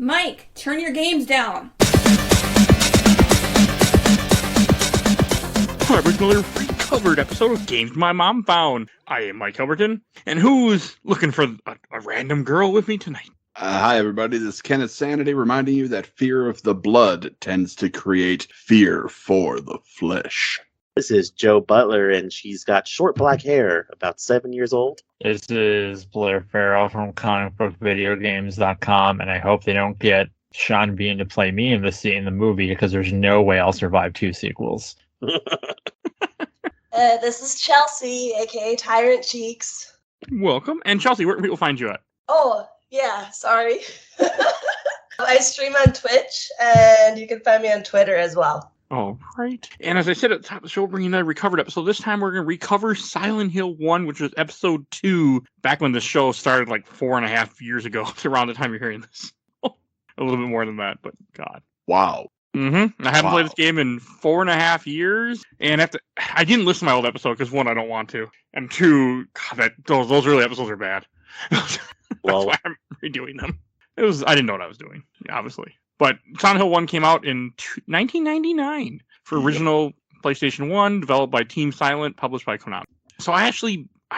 Mike, turn your games down. Hello, another recovered episode of Games My Mom Found. I am Mike Albertin, and who's looking for a random girl with me tonight? Hi, everybody. This is Kenneth Sanity reminding you that fear of the blood tends to create fear for the flesh. This is Joe Butler, and she's got short black hair, about 7 years old. This is Blair Farrell from comicbookvideogames.com, and I hope they don't get Sean Bean to play me in the movie, because there's no way I'll survive 2 sequels. This is Chelsea, aka Tyrant Cheeks. Welcome. And Chelsea, where can people find you at? Oh, yeah, sorry. I stream on Twitch, and you can find me on Twitter as well. All right. And as I said at the top of the show, we're bringing another recovered episode. This time we're going to recover Silent Hill 1, which was episode 2, back when the show started like 4.5 years ago. It's around the time you're hearing this. A little bit more than that, but God. Wow. I haven't played this game in 4.5 years, and I didn't listen to my old episode because 1, I don't want to, and 2, God, those early episodes are bad. That's why I'm redoing them. I didn't know what I was doing, obviously. But Silent Hill 1 came out in 1999 for original PlayStation 1, developed by Team Silent, published by Konami. So I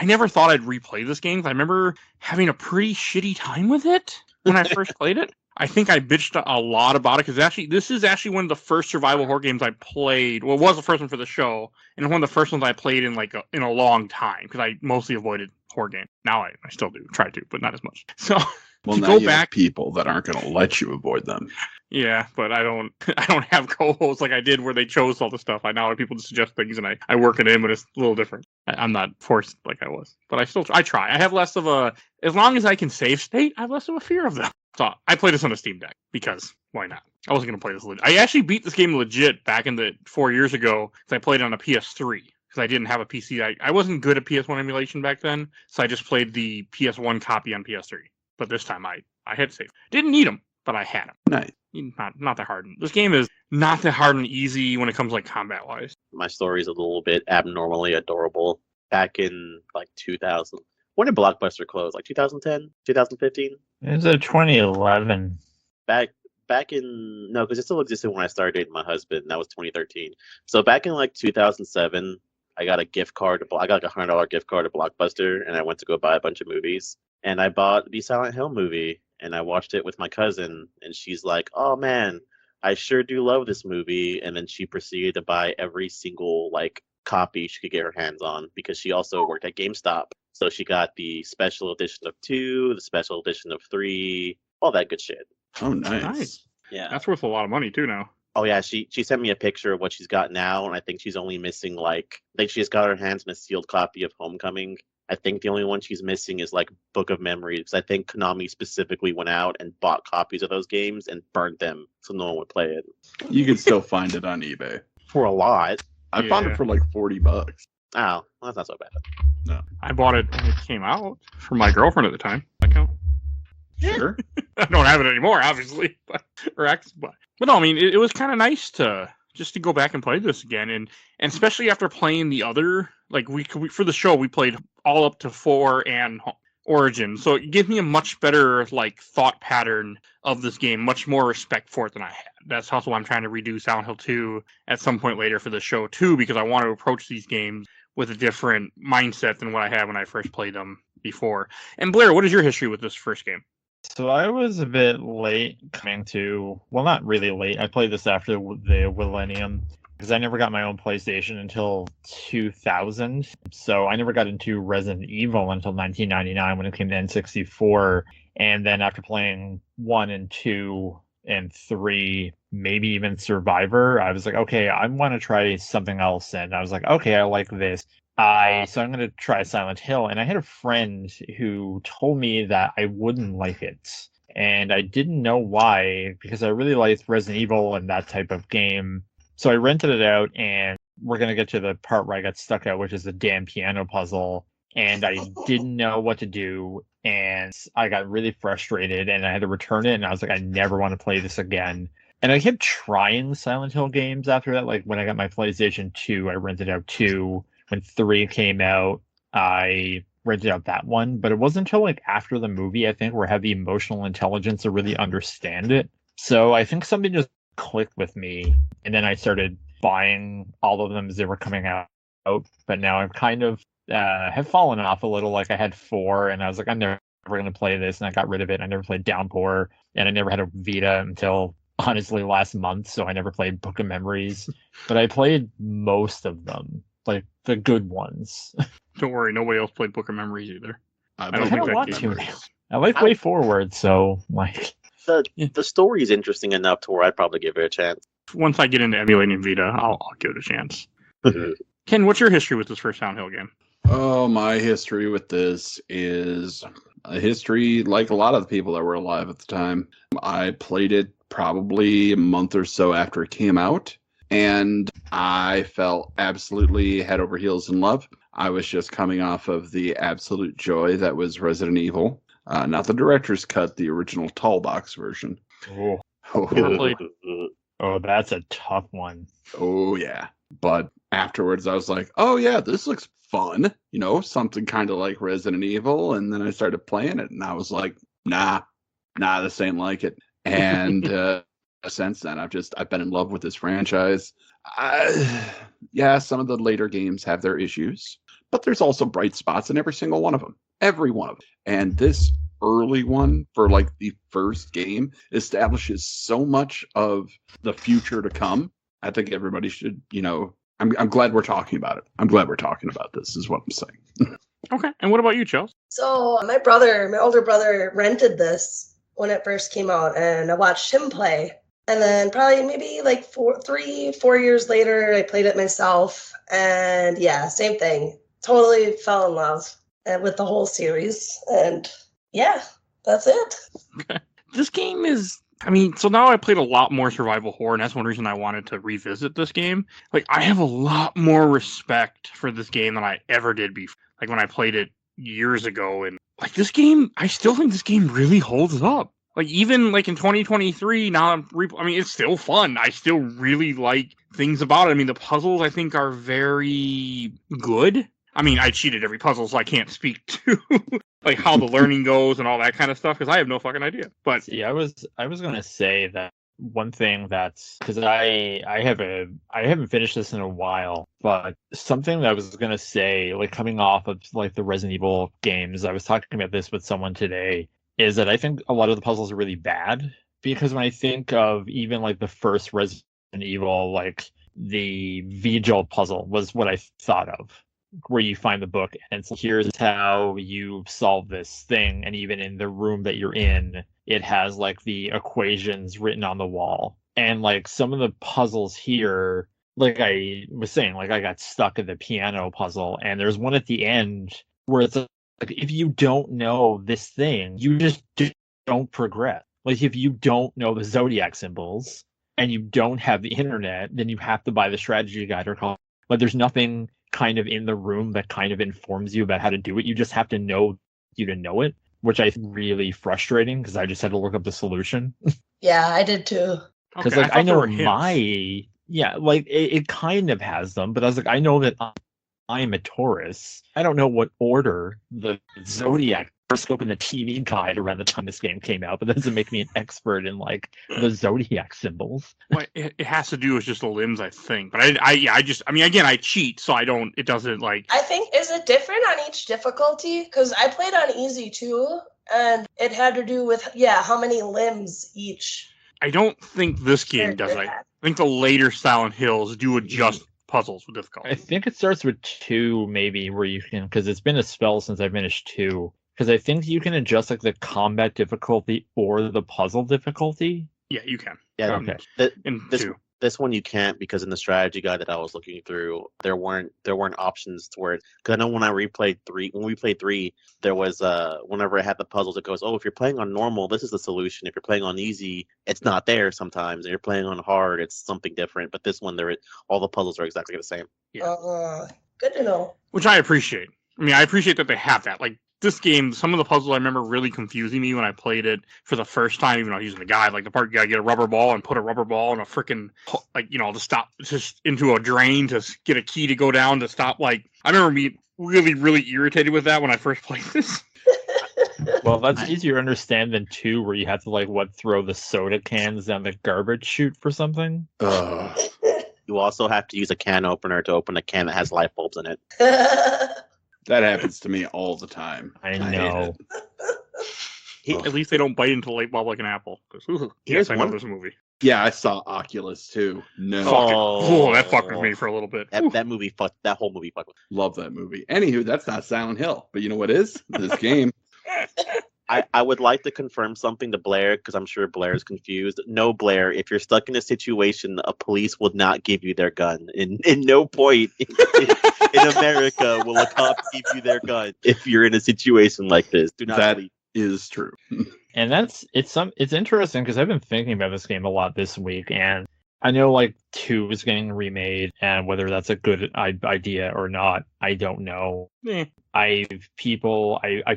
never thought I'd replay this game. I remember having a pretty shitty time with it when I first played it. I think I bitched a lot about it, because this is actually one of the first survival horror games I played. Well, it was the first one for the show, and one of the first ones I played in in a long time, because I mostly avoided horror games. Now I still do, try to, but not as much. So well, to now go you back, have people that aren't going to let you avoid them. Yeah, but I don't have co-hosts like I did where they chose all the stuff. I now have people to suggest things, and I work it in, but it's a little different. I'm not forced like I was, but I try. I have less of as long as I can save state, I have less of a fear of them. So I played this on a Steam Deck, because why not? I wasn't going to play this legit. I actually beat this game legit back in the 4 years ago, because I played it on a PS3, because I didn't have a PC. I wasn't good at PS1 emulation back then, so I just played the PS1 copy on PS3. But this time I had save. Didn't need them, but I had them. Nice. Not that hard. This game is not that hard and easy when it comes combat wise. My story's a little bit abnormally adorable. Back in 2000. When did Blockbuster close? 2010? 2015? It was 2011. Back in... No, because it still existed when I started dating my husband. And that was 2013. So back in 2007, I got a gift card. I got a $100 gift card to Blockbuster, and I went to go buy a bunch of movies. And I bought the Silent Hill movie, and I watched it with my cousin, and she's like, "Oh man, I sure do love this movie." And then she proceeded to buy every single copy she could get her hands on, because she also worked at GameStop. So she got the special edition of 2, the special edition of 3, all that good shit. Oh, nice. Yeah. That's worth a lot of money too now. Oh yeah, she sent me a picture of what she's got now, and I think she's only missing I think she just got her hands on a sealed copy of Homecoming. I think the only one she's missing is Book of Memories, because I think Konami specifically went out and bought copies of those games and burned them so no one would play it. You can still find it on eBay. For a lot. I found it for $40. Oh, well, that's not so bad. No. I bought it when it came out for my girlfriend at the time. That count? Sure. I don't have it anymore, obviously, but no, I mean, it was kind of nice to go back and play this again, and especially after playing the other, we for the show we played all up to 4 and Origin, so it gives me a much better thought pattern of this game, much more respect for it than I had. That's also why I'm trying to redo Silent Hill 2 at some point later for the show too, because I want to approach these games with a different mindset than what I had when I first played them before. And Blair, what is your history with this first game? So I was a bit late coming to... Well, not really late. I played this after the millennium, because I never got my own PlayStation until 2000. So I never got into Resident Evil until 1999 when it came to N64. And then after playing 1 and 2 and 3, maybe even Survivor, I was like, okay, I want to try something else. And I was like, okay, I like this. So I'm going to try Silent Hill. And I had a friend who told me that I wouldn't like it. And I didn't know why, because I really liked Resident Evil and that type of game. So I rented it out, and we're going to get to the part where I got stuck at, which is the damn piano puzzle. And I didn't know what to do. And I got really frustrated, and I had to return it. And I was like, I never want to play this again. And I kept trying Silent Hill games after that. When I got my PlayStation 2, I rented out 2. When 3 came out, I rented out that one, but it wasn't until like after the movie, I think, where I had the emotional intelligence to really understand it. So I think something just clicked with me, and then I started buying all of them as they were coming out. But now I've kind of have fallen off a little. Like I had 4, and I was like, I'm never going to play this, and I got rid of it. I never played Downpour, and I never had a Vita until honestly last month, so I never played Book of Memories. But I played most of them, like the good ones. Don't worry, nobody else played Book of Memories either. I don't think that game I like Way Forward, so like the story is interesting enough to where I'd probably give it a chance. Once I get into emulating Vita, I'll give it a chance. Ken, what's your history with this first Silent Hill game? Oh, my history with this is a history like a lot of the people that were alive at the time. I played it probably a month or so after it came out, and I fell absolutely head over heels in love. I was just coming off of the absolute joy that was Resident Evil. Not the director's cut, the original tall box version. oh, Oh, that's a tough one. Oh, yeah. But afterwards, I was like, oh, yeah, this looks fun. You know, something kind of like Resident Evil. And then I started playing it, and I was like, nah, this ain't like it. And since then, I've been in love with this franchise. Yeah, some of the later games have their issues, but there's also bright spots in every single one of them. Every one of them. And this early one, for like the first game, establishes so much of the future to come. I think everybody should, I'm glad we're talking about it. I'm glad we're talking about this, is what I'm saying. Okay. And what about you, Chels? So my older brother rented this when it first came out, and I watched him play. And then probably maybe like 4 years later, I played it myself. And yeah, same thing. Totally fell in love with the whole series. And yeah, that's it. Okay. This game is, so now I played a lot more survival horror, and that's one reason I wanted to revisit this game. Like, I have a lot more respect for this game than I ever did before. Like, when I played it years ago, and like this game, I still think this game really holds up. Like, even like in 2023, now it's still fun. I still really like things about it. The puzzles I think are very good. I cheated every puzzle, so I can't speak to like how the learning goes and all that kind of stuff, because I have no fucking idea. But see, I was gonna say that one thing that's because I haven't finished this in a while, but something that I was gonna say, like coming off of like the Resident Evil games, I was talking about this with someone today, is that I think a lot of the puzzles are really bad, because when I think of even like the first Resident Evil, like the Vigil puzzle was what I thought of, where you find the book and it's here's how you solve this thing, and even in the room that you're in, it has like the equations written on the wall. And like some of the puzzles here, like I was saying, like I got stuck at the piano puzzle, and there's one at the end where it's like, if you don't know this thing, you just don't progress. Like if you don't know the zodiac symbols and you don't have the internet, then you have to buy the strategy guide or call. Like there's nothing kind of in the room that kind of informs you about how to do it. You just have to know it, which I think really frustrating, because I just had to look up the solution. Yeah, I did too. Because okay, I know it kind of has them, but I was like, I know that I'm a Taurus. I don't know what order the zodiac horoscope in the TV guide around the time this game came out, but that doesn't make me an expert in like the zodiac symbols. Well, it has to do with just the limbs, I think. But I cheat, so it doesn't like. I think, is it different on each difficulty? Because I played on easy too, and it had to do with how many limbs each. I don't think this game does. I think the later Silent Hills do adjust puzzles with difficulty. I think it starts with 2, maybe, where you can, because it's been a spell since I finished 2. Because I think you can adjust like the combat difficulty or the puzzle difficulty. Yeah, you can. Yeah, okay. This one you can't, because in the strategy guide that I was looking through, there weren't options to where, because I know when we played 3, there was whenever it had the puzzles, it goes, oh, if you're playing on normal, this is the solution. If you're playing on easy, it's not there sometimes. And you're playing on hard, it's something different. But this one, all the puzzles are exactly the same. Yeah. Good to know. Which I appreciate. I appreciate that they have that. Like this game, some of the puzzles I remember really confusing me when I played it for the first time, even though I was using the guide. Like the part you gotta get a rubber ball and put a rubber ball in a freaking to stop just into a drain to get a key to go down to stop. Like I remember really, really irritated with that when I first played this. Well, that's easier to understand than 2, where you have to throw the soda cans down the garbage chute for something. You also have to use a can opener to open a can that has light bulbs in it. That happens to me all the time. I know. At least they don't bite into a light bulb like an apple. Yes, I know this movie. Yeah, I saw Oculus too. No. That fucked with me for a little bit. That whole movie fucked with me. Love that movie. Anywho, that's not Silent Hill. But you know what is? This game. I would like to confirm something to Blair, because I'm sure Blair is confused. No, Blair, if you're stuck in a situation, a police will not give you their gun. In no point in America will a cop give you their gun if you're in a situation like this. Do not That believe. is true. And it's interesting because I've been thinking about this game a lot this week, and I know 2 is getting remade, and whether that's a good idea or not, I don't know. I've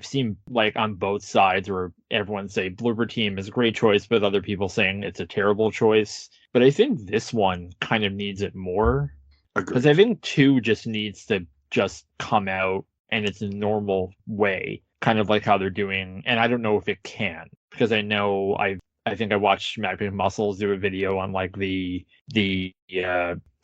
seen on both sides where everyone say Bloober Team is a great choice, but other people saying it's a terrible choice. But I think this one kind of needs it more, because I think 2 just needs to just come out in its normal way, kind of like how they're doing. And I don't know if it can, because I know I think I watched Mac Muscles do a video on the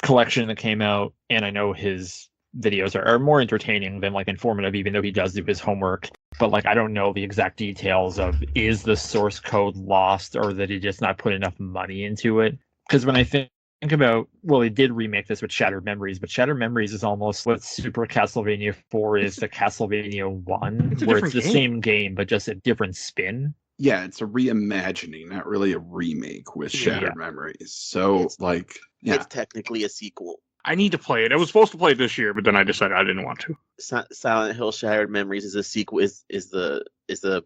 collection that came out, and I know his videos are more entertaining than informative, even though he does do his homework. But I don't know the exact details of, is the source code lost, or that he just not put enough money into it? Because when I think about, he did remake this with Shattered Memories, but Shattered Memories is almost what Super Castlevania 4 is to Castlevania 1, where it's the same game but just a different spin. Yeah, it's a reimagining, not really a remake with Shattered Memories. So It's technically a sequel. I need to play it. I was supposed to play it this year, but then I decided I didn't want to. Silent Hill Shattered Memories is a sequel. Is the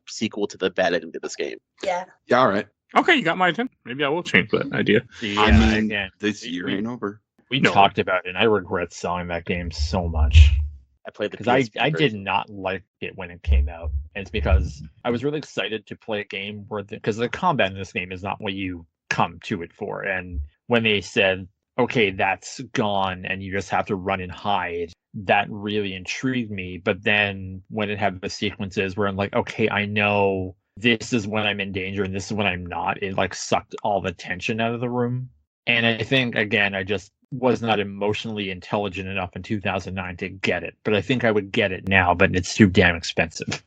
sequel to the bad ending to this game. Yeah. Yeah. All right. Okay, you got my attention. Maybe I will change that idea. Yeah, this year ain't over. We talked about it, and I regret selling that game so much. I played the because I did not like it when it came out, and it's because I was really excited to play a game where because the combat in this game is not what you come to it for, and when they said, okay, that's gone and you just have to run and hide, that really intrigued me. But then when it had the sequences where I'm like, okay, I know this is when I'm in danger and this is when I'm not, it sucked all the tension out of the room. And I think, again, I just was not emotionally intelligent enough in 2009 to get it. But I think I would get it now, but it's too damn expensive.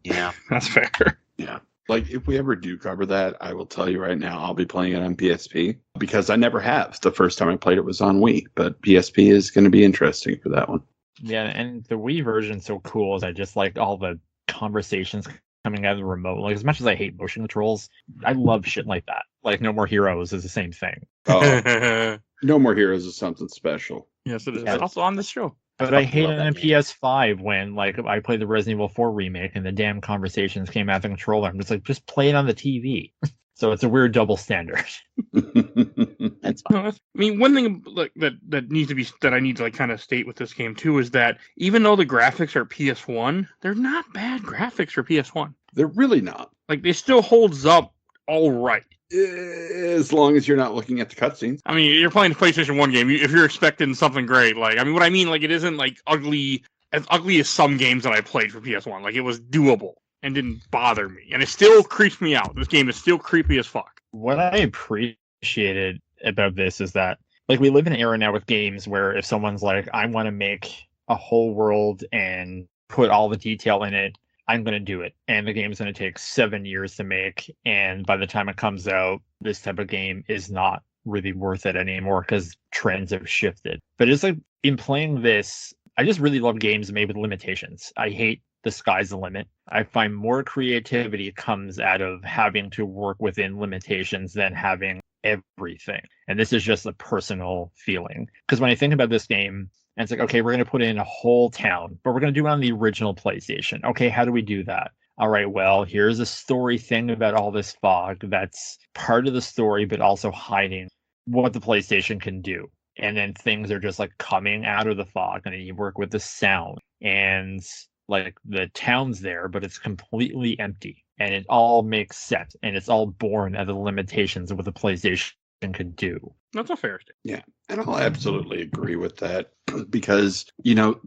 Yeah, that's fair. Yeah. If we ever do cover that, I will tell you right now, I'll be playing it on PSP, because I never have. The first time I played it was on Wii, but PSP is going to be interesting for that one. Yeah, and the Wii version's so cool is I just like all the conversations coming out of the remote. As much as I hate motion controls, I love shit like that. No More Heroes is the same thing. Oh, No More Heroes is something special. Yes, it is. It's also on this show. But I hate it on PS5 when I played the Resident Evil 4 remake and the damn conversations came out of the controller. I'm just play it on the TV. So it's a weird double standard. That's fine. I mean, one thing that I need to kind of state with this game too is that even though the graphics are PS1, they're not bad graphics for PS1. They're really not. They still holds up all right. As long as you're not looking at the cutscenes. I mean, you're playing a PlayStation 1 game. If you're expecting something great, what I mean, it isn't ugly as some games that I played for PS1. It was doable and didn't bother me. And it still creeps me out. This game is still creepy as fuck. What I appreciated about this is that, we live in an era now with games where if someone's I want to make a whole world and put all the detail in it, I'm going to do it. And the game's going to take 7 years to make. And by the time it comes out, this type of game is not really worth it anymore because trends have shifted. But it's in playing this, I just really love games made with limitations. I hate the sky's the limit. I find more creativity comes out of having to work within limitations than having everything. And this is just a personal feeling. Because when I think about this game, and it's okay, we're going to put in a whole town, but we're going to do it on the original PlayStation. Okay, how do we do that? All right, well, here's a story thing about all this fog that's part of the story, but also hiding what the PlayStation can do. And then things are just coming out of the fog, and then you work with the sound. And the town's there, but it's completely empty. And it all makes sense, and it's all born out of the limitations of what the PlayStation could do. That's a fair statement. Yeah, and I'll absolutely agree with that because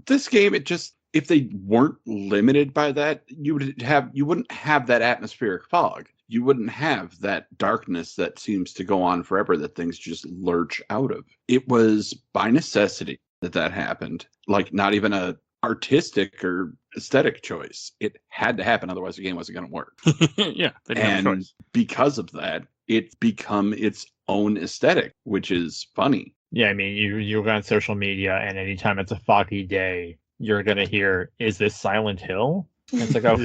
this game, if they weren't limited by that, you wouldn't have that atmospheric fog. You wouldn't have that darkness that seems to go on forever that things just lurch out of. It was by necessity that happened. Like not even a artistic or aesthetic choice. It had to happen, otherwise the game wasn't going to work. Yeah, they didn't have a And choice. because of that, it's become its own aesthetic, which is funny. Yeah, I mean, you go on social media, and anytime it's a foggy day, you're gonna hear, "Is this Silent Hill?" And it's like, oh,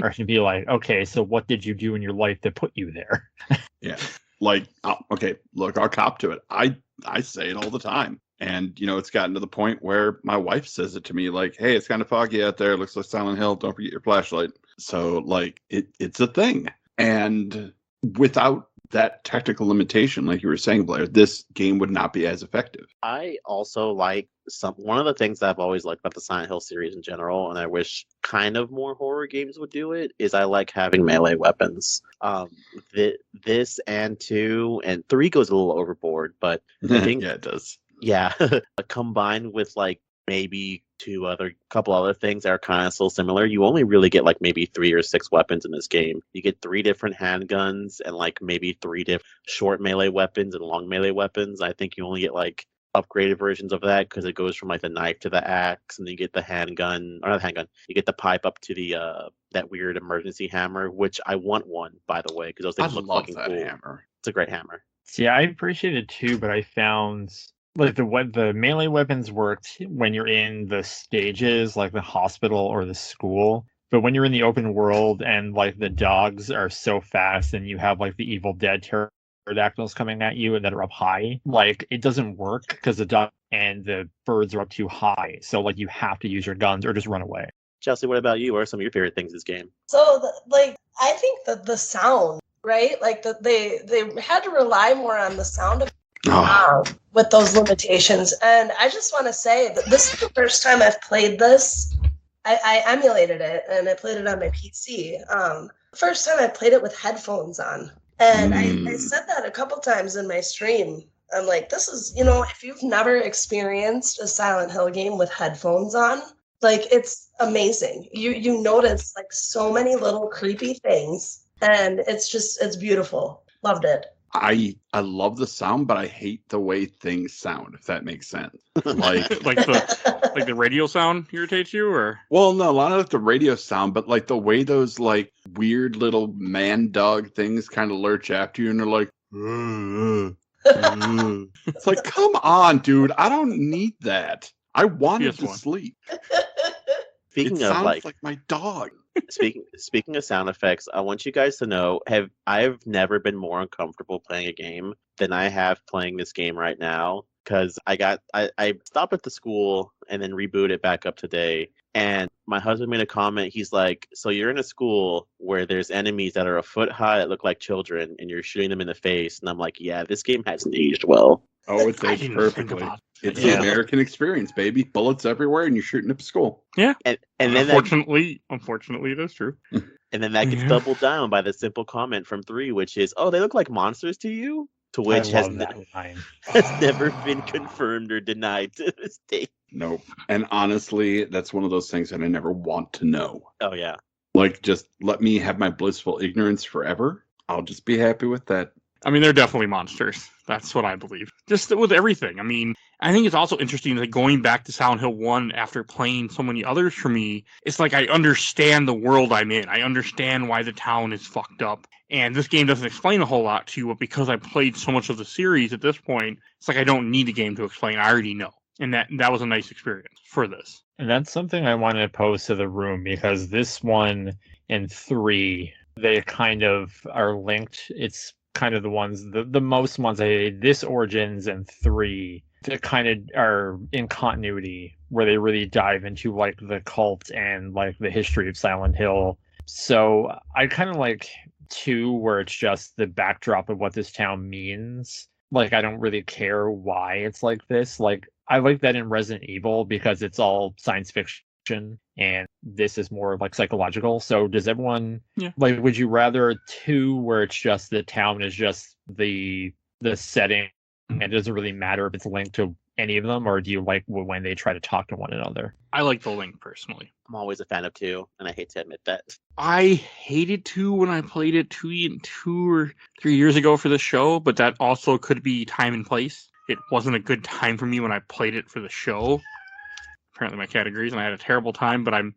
or you'd be like, "Okay, so what did you do in your life that put you there?" Yeah. Like, okay, look, I'll cop to it. I say it all the time. And, it's gotten to the point where my wife says it to me like, hey, it's kind of foggy out there. It looks like Silent Hill. Don't forget your flashlight. So, like, it's a thing. And without that technical limitation, like you were saying, Blair, this game would not be as effective. I also like one of the things that I've always liked about the Silent Hill series in general, and I wish kind of more horror games would do it, is I like having melee weapons. This and 2 and 3 goes a little overboard, but I think Yeah, it does. yeah, combined with like maybe couple other things that are kind of still similar, you only really get like maybe 3 or 6 weapons in this game. You get 3 different handguns and like maybe 3 different short melee weapons and long melee weapons. I think you only get like upgraded versions of that because it goes from like the knife to the axe, and then you get the handgun, or not handgun, you get the pipe up to the that weird emergency hammer, which I want one, by the way, because those things look fucking cool. Hammer. It's a great hammer. See, I appreciate it too, but I found like the melee weapons worked when you're in the stages, like the hospital or the school. But when you're in the open world and like the dogs are so fast and you have like the Evil Dead pterodactyls coming at you and that are up high, like it doesn't work because the dog and the birds are up too high. So like you have to use your guns or just run away. Chelsea, what about you? What are some of your favorite things in this game? So, I think that the sound, right? Like they had to rely more on the sound of with those limitations. And I just want to say that this is the first time I've played this. I emulated it and I played it on my PC. First time I played it with headphones on. And I said that a couple times in my stream. I'm like, this is, if you've never experienced a Silent Hill game with headphones on, like it's amazing. You notice like so many little creepy things, and it's beautiful. Loved it. I love the sound, but I hate the way things sound, if that makes sense. Like the radio sound irritates you, or? Well, no, not like the radio sound, but like the way those like weird little man dog things kind of lurch after you, and they're like, it's like, come on, dude, I don't need that. I wanted to sleep. Speaking it of sounds like my dog. Speaking of sound effects, I want you guys to know I've never been more uncomfortable playing a game than I have playing this game right now, because I stopped at the school and then reboot it back up today, and my husband made a comment. He's like, so you're in a school where there's enemies that are a foot high that look like children and you're shooting them in the face, and I'm like, yeah, this game hasn't aged well. Oh, it's aged perfectly. It's the American experience, baby. Bullets everywhere, and you're shooting up school. Yeah, and then unfortunately, that's true. And then that gets doubled down by the simple comment from 3, which is, "Oh, they look like monsters to you," to which has never been confirmed or denied to this day. Nope. And honestly, that's one of those things that I never want to know. Oh yeah. Like, just let me have my blissful ignorance forever. I'll just be happy with that. I mean, they're definitely monsters. That's what I believe. Just with everything. I mean, I think it's also interesting that going back to Silent Hill 1 after playing so many others for me, it's like I understand the world I'm in. I understand why the town is fucked up. And this game doesn't explain a whole lot to you, but because I played so much of the series at this point, it's like I don't need a game to explain. I already know. And that was a nice experience for this. And that's something I wanted to pose to the room, because this 1 and 3, they kind of are linked. It's kind of the ones, the most ones this Origins and 3 that kind of are in continuity, where they really dive into like the cult and like the history of Silent Hill. So I kind of like 2, where it's just the backdrop of what this town means. Like, I don't really care why it's like this. Like, I like that in Resident Evil because it's all science fiction, and this is more like psychological. So does everyone like, would you rather 2 where it's just the town is just the the setting, and it doesn't really matter if it's linked to any of them, or do you like when they try to talk to one another? I like the link personally. I'm always a fan of 2, and I hate to admit that. I hated 2 when I played it 2 or 3 years ago for the show, but that also could be time and place. It wasn't a good time for me when I played it for the show. Apparently my cat agrees, and I had a terrible time, but I'm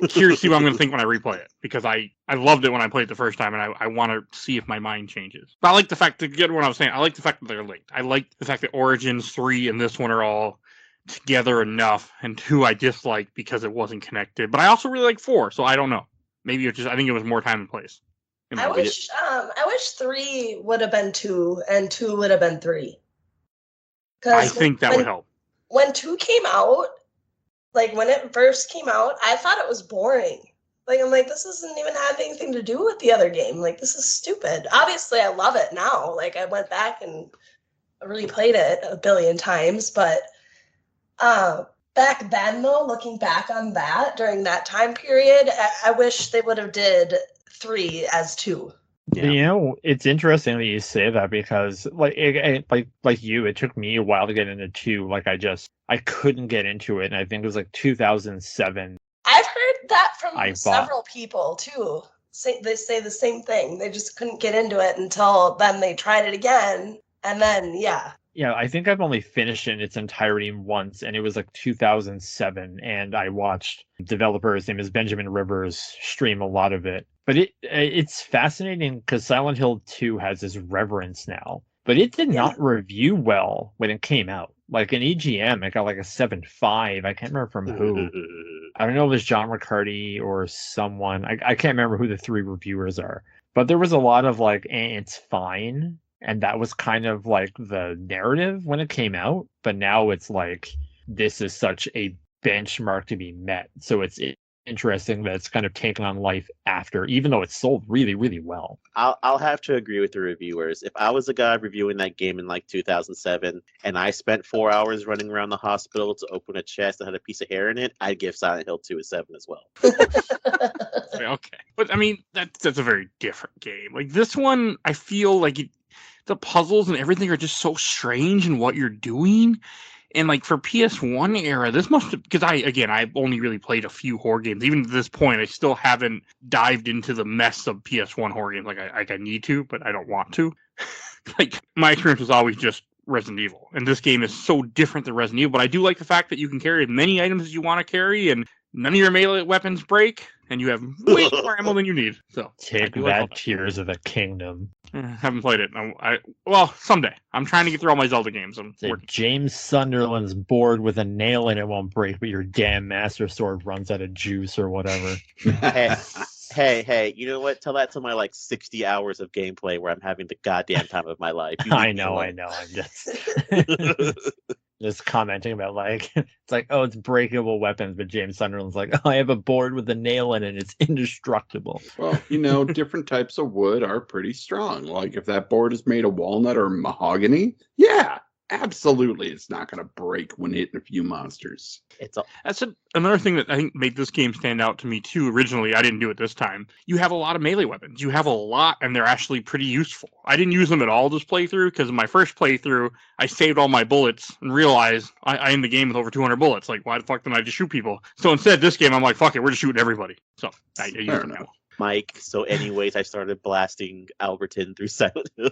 curious to see what I'm going to think when I replay it, because I loved it when I played it the first time, and I want to see if my mind changes. But I like the fact, to get what I was saying, I like the fact that they're linked. I like the fact that Origins 3 and this one are all together enough, and 2 I disliked because it wasn't connected. But I also really like 4, so I don't know. Maybe it's just, I think it was more time and place. I wish 3 would have been 2 and 2 would have been 3. I think that would help. When 2 came out, like when it first came out, I thought it was boring. Like, I'm like, this doesn't even have anything to do with the other game. Like, this is stupid. Obviously, I love it now. Like, I went back and replayed it a billion times. But back then, though, looking back on that during that time period, I wish they would have did 3 as 2. Yeah. You know, it's interesting that you say that, because like you, it took me a while to get into 2. Like I couldn't get into it, and I think it was like 2007. I've heard that from several people too. They say the same thing. They just couldn't get into it until then they tried it again, and then yeah. Yeah, I think I've only finished it in its entirety once, and it was like 2007, and I watched developer, his name is Benjamin Rivers, stream a lot of it. But it's fascinating because Silent Hill 2 has this reverence now, but it did not review well when it came out. Like in EGM, it got like a 7.5. I can't remember from who. I don't know if it was John Riccardi or someone. I can't remember who the 3 reviewers are. But there was a lot of like, it's fine. And that was kind of like the narrative when it came out. But now it's like, this is such a benchmark to be met. So it's interesting that it's kind of taken on life after, even though it's sold really, really well. I'll have to agree with the reviewers. If I was the guy reviewing that game in like 2007 and I spent 4 hours running around the hospital to open a chest that had a piece of hair in it, I'd give Silent Hill 2 a 7 as well. Okay. But I mean, that's a very different game. Like this one, I feel like the puzzles and everything are just so strange in what you're doing. And like for PS1 era, this must have, because I've only really played a few horror games. Even at this point, I still haven't dived into the mess of PS1 horror games like I need to, but I don't want to. Like my experience was always just Resident Evil, and this game is so different than Resident Evil. But I do like the fact that you can carry as many items as you want to carry, and none of your melee weapons break, and you have way more ammo than you need. So take that, Tears of the Kingdom. Haven't played it. Well, someday. I'm trying to get through all my Zelda games. James Sunderland's bored with a nail and it won't break, but your damn Master Sword runs out of juice or whatever. Hey, you know what? Tell that to my like 60 hours of gameplay where I'm having the goddamn time of my life. I know. I'm just commenting about like, it's like, oh, it's breakable weapons, but James Sunderland's like, oh, I have a board with a nail in it, it's indestructible. Well, different types of wood are pretty strong. Like if that board is made of walnut or mahogany, yeah, absolutely, it's not going to break when hitting a few monsters. That's another thing that I think made this game stand out to me too. Originally, I didn't do it this time. You have a lot of melee weapons. You have a lot, and they're actually pretty useful. I didn't use them at all this playthrough because in my first playthrough, I saved all my bullets and realized I end the game with over 200 bullets. Like, why the fuck didn't I just shoot people? So instead, this game, I'm like, fuck it, we're just shooting everybody. So I use them now. Mike, so anyways, I started blasting Albertin through Silent Hill.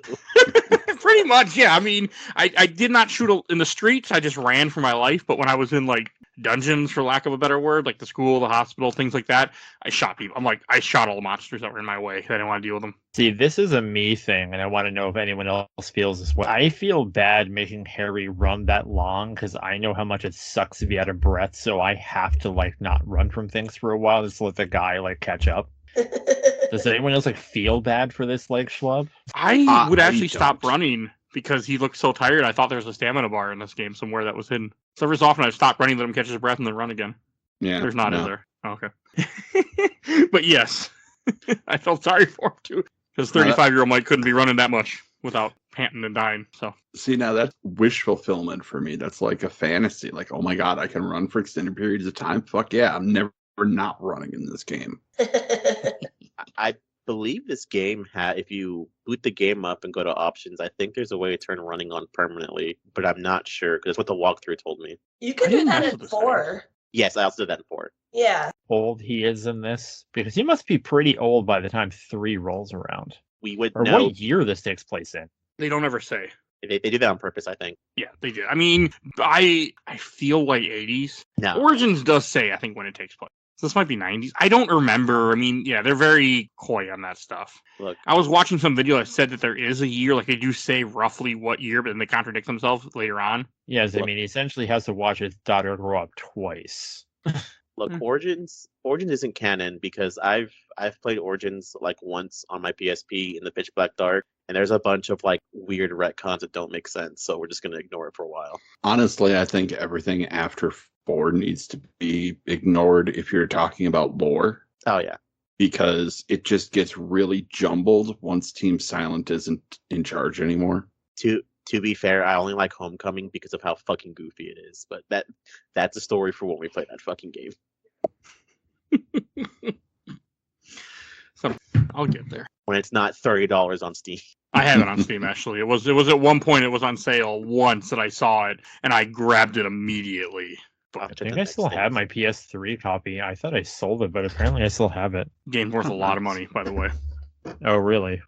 Pretty much, yeah. I mean, I did not shoot in the streets. I just ran for my life. But when I was in, like, dungeons, for lack of a better word, like the school, the hospital, things like that, I shot people. I shot all the monsters that were in my way. I didn't want to deal with them. See, this is a me thing, and I want to know if anyone else feels this way. I feel bad making Harry run that long, because I know how much it sucks to be out of breath, so I have to, like, not run from things for a while, just to let the guy, like, catch up. Does anyone else like feel bad for this like schlub? I would actually stop running because he looked so tired. I thought there was a stamina bar in this game somewhere that was hidden. So every so often I'd stop running, let him catch his breath, and then run again. Yeah, there's not, is there? Oh, okay. But yes, I felt sorry for him too, because 35-year-old Mike couldn't be running that much without panting and dying. So see, now that's wish fulfillment for me. That's like a fantasy. Like, oh my god, I can run for extended periods of time. Fuck yeah, I'm never not running in this game. I believe this game if you boot the game up and go to options, I think there's a way to turn running on permanently, but I'm not sure because that's what the walkthrough told me. You can I do didn't that mess in with this 4. Yes, I also did that in 4. Yeah. Old he is in this because he must be pretty old by the time 3 rolls around. We would Or know. what year this takes place in. They don't ever say. They do that on purpose, I think. Yeah, they did. I mean, I feel like 80s. No. Origins does say, I think, when it takes place. So this might be 90s. I don't remember. I mean, yeah, they're very coy on that stuff. Look, I was watching some video that said that there is a year, like they do say roughly what year, but then they contradict themselves later on. Yes, I mean, he essentially has to watch his daughter grow up twice. look, Origins isn't canon because I've played Origins like once on my PSP in the pitch black dark, and there's a bunch of like weird retcons that don't make sense, so we're just gonna ignore it for a while. Honestly, I think everything after 4 needs to be ignored if you're talking about lore, Oh yeah. because it just gets really jumbled once Team Silent isn't in charge anymore. To be fair, I only like Homecoming because of how fucking goofy it is, but that's a story for when we play that fucking game. So I'll get there. When it's not $30 on Steam. I have it on Steam actually. It was at one point it was on sale once that I saw it and I grabbed it immediately. I think I still have my PS3 copy. I thought I sold it, but apparently I still have it. Game's worth a lot of money, by the way. Oh, really?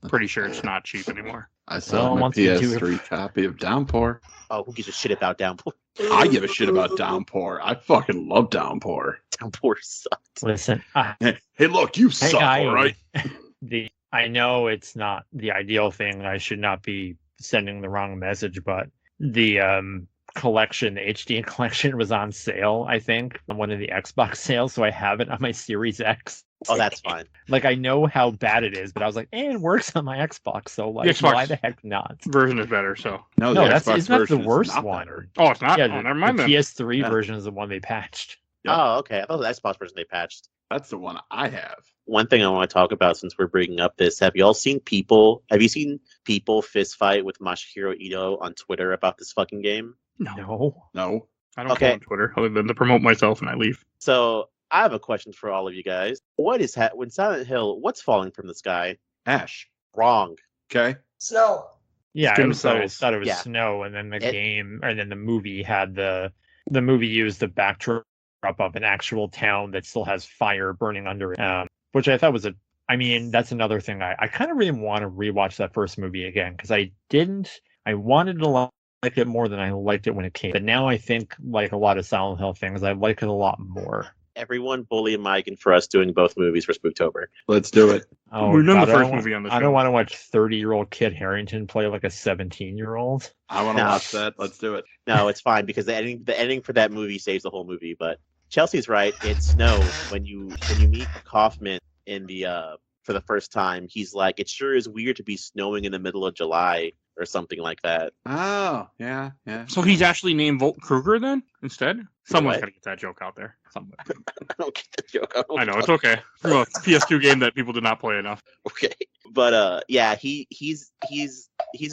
Pretty sure it's not cheap anymore. I still have my once you do- PS3 copy of Downpour. Oh, who gives a shit about Downpour? I give a shit about Downpour. I fucking love Downpour. Downpour sucked. Listen, Hey, look, you suck, all right? I know it's not the ideal thing. I should not be sending the wrong message, but the collection, the HD collection, was on sale, I think, on one of the Xbox sales, so I have it on my Series X. Oh, that's fine. Like, I know how bad it is, but I was like, it works on my Xbox, so like, Xbox why the heck not? Version is better, so. No, No, the that's Xbox isn't that the version is worst not one? better. Oh, it's not? Yeah, Oh, the never mind then. PS3 Yeah. version is the one they patched. Yep. Oh, okay. I thought the Xbox version they patched. That's the one I have. One thing I want to talk about since we're bringing up this, have you seen people fist fight with Masahiro Ito on Twitter about this fucking game? No. No. I don't Okay. go on Twitter other than to promote myself and I leave. So I have a question for all of you guys. What is when Silent Hill, what's falling from the sky? Ash. Wrong. Okay. Snow. Yeah, I Skin also cells. thought it was Yeah. snow, and then the game, and then the movie had the movie used the backdrop of an actual town that still has fire burning under it, which I thought was I mean, that's another thing. I kind of really want to rewatch that first movie again because I wanted to like it more than I liked it when it came. But now I think, like a lot of Silent Hill things, I like it a lot more. Everyone bully Megan for us doing both movies for Spooktober. Let's do it. Oh, We've done God, the I first don't movie on the I show. don't want to watch 30-year-old Kit Harington play like a 17-year-old. I want to No. watch that. Let's do it. No, it's fine because the ending for that movie saves the whole movie. But Chelsea's right. It's snow. When you meet Kaufman in the for the first time, he's like, it sure is weird to be snowing in the middle of July or something like that. Oh, yeah. So he's actually named Volt Kruger then, instead? Someone's What? got to get that joke out there. Somewhere. I don't get the joke. I know, it's okay. From a PS2 game that people did not play enough. Okay, but yeah, he's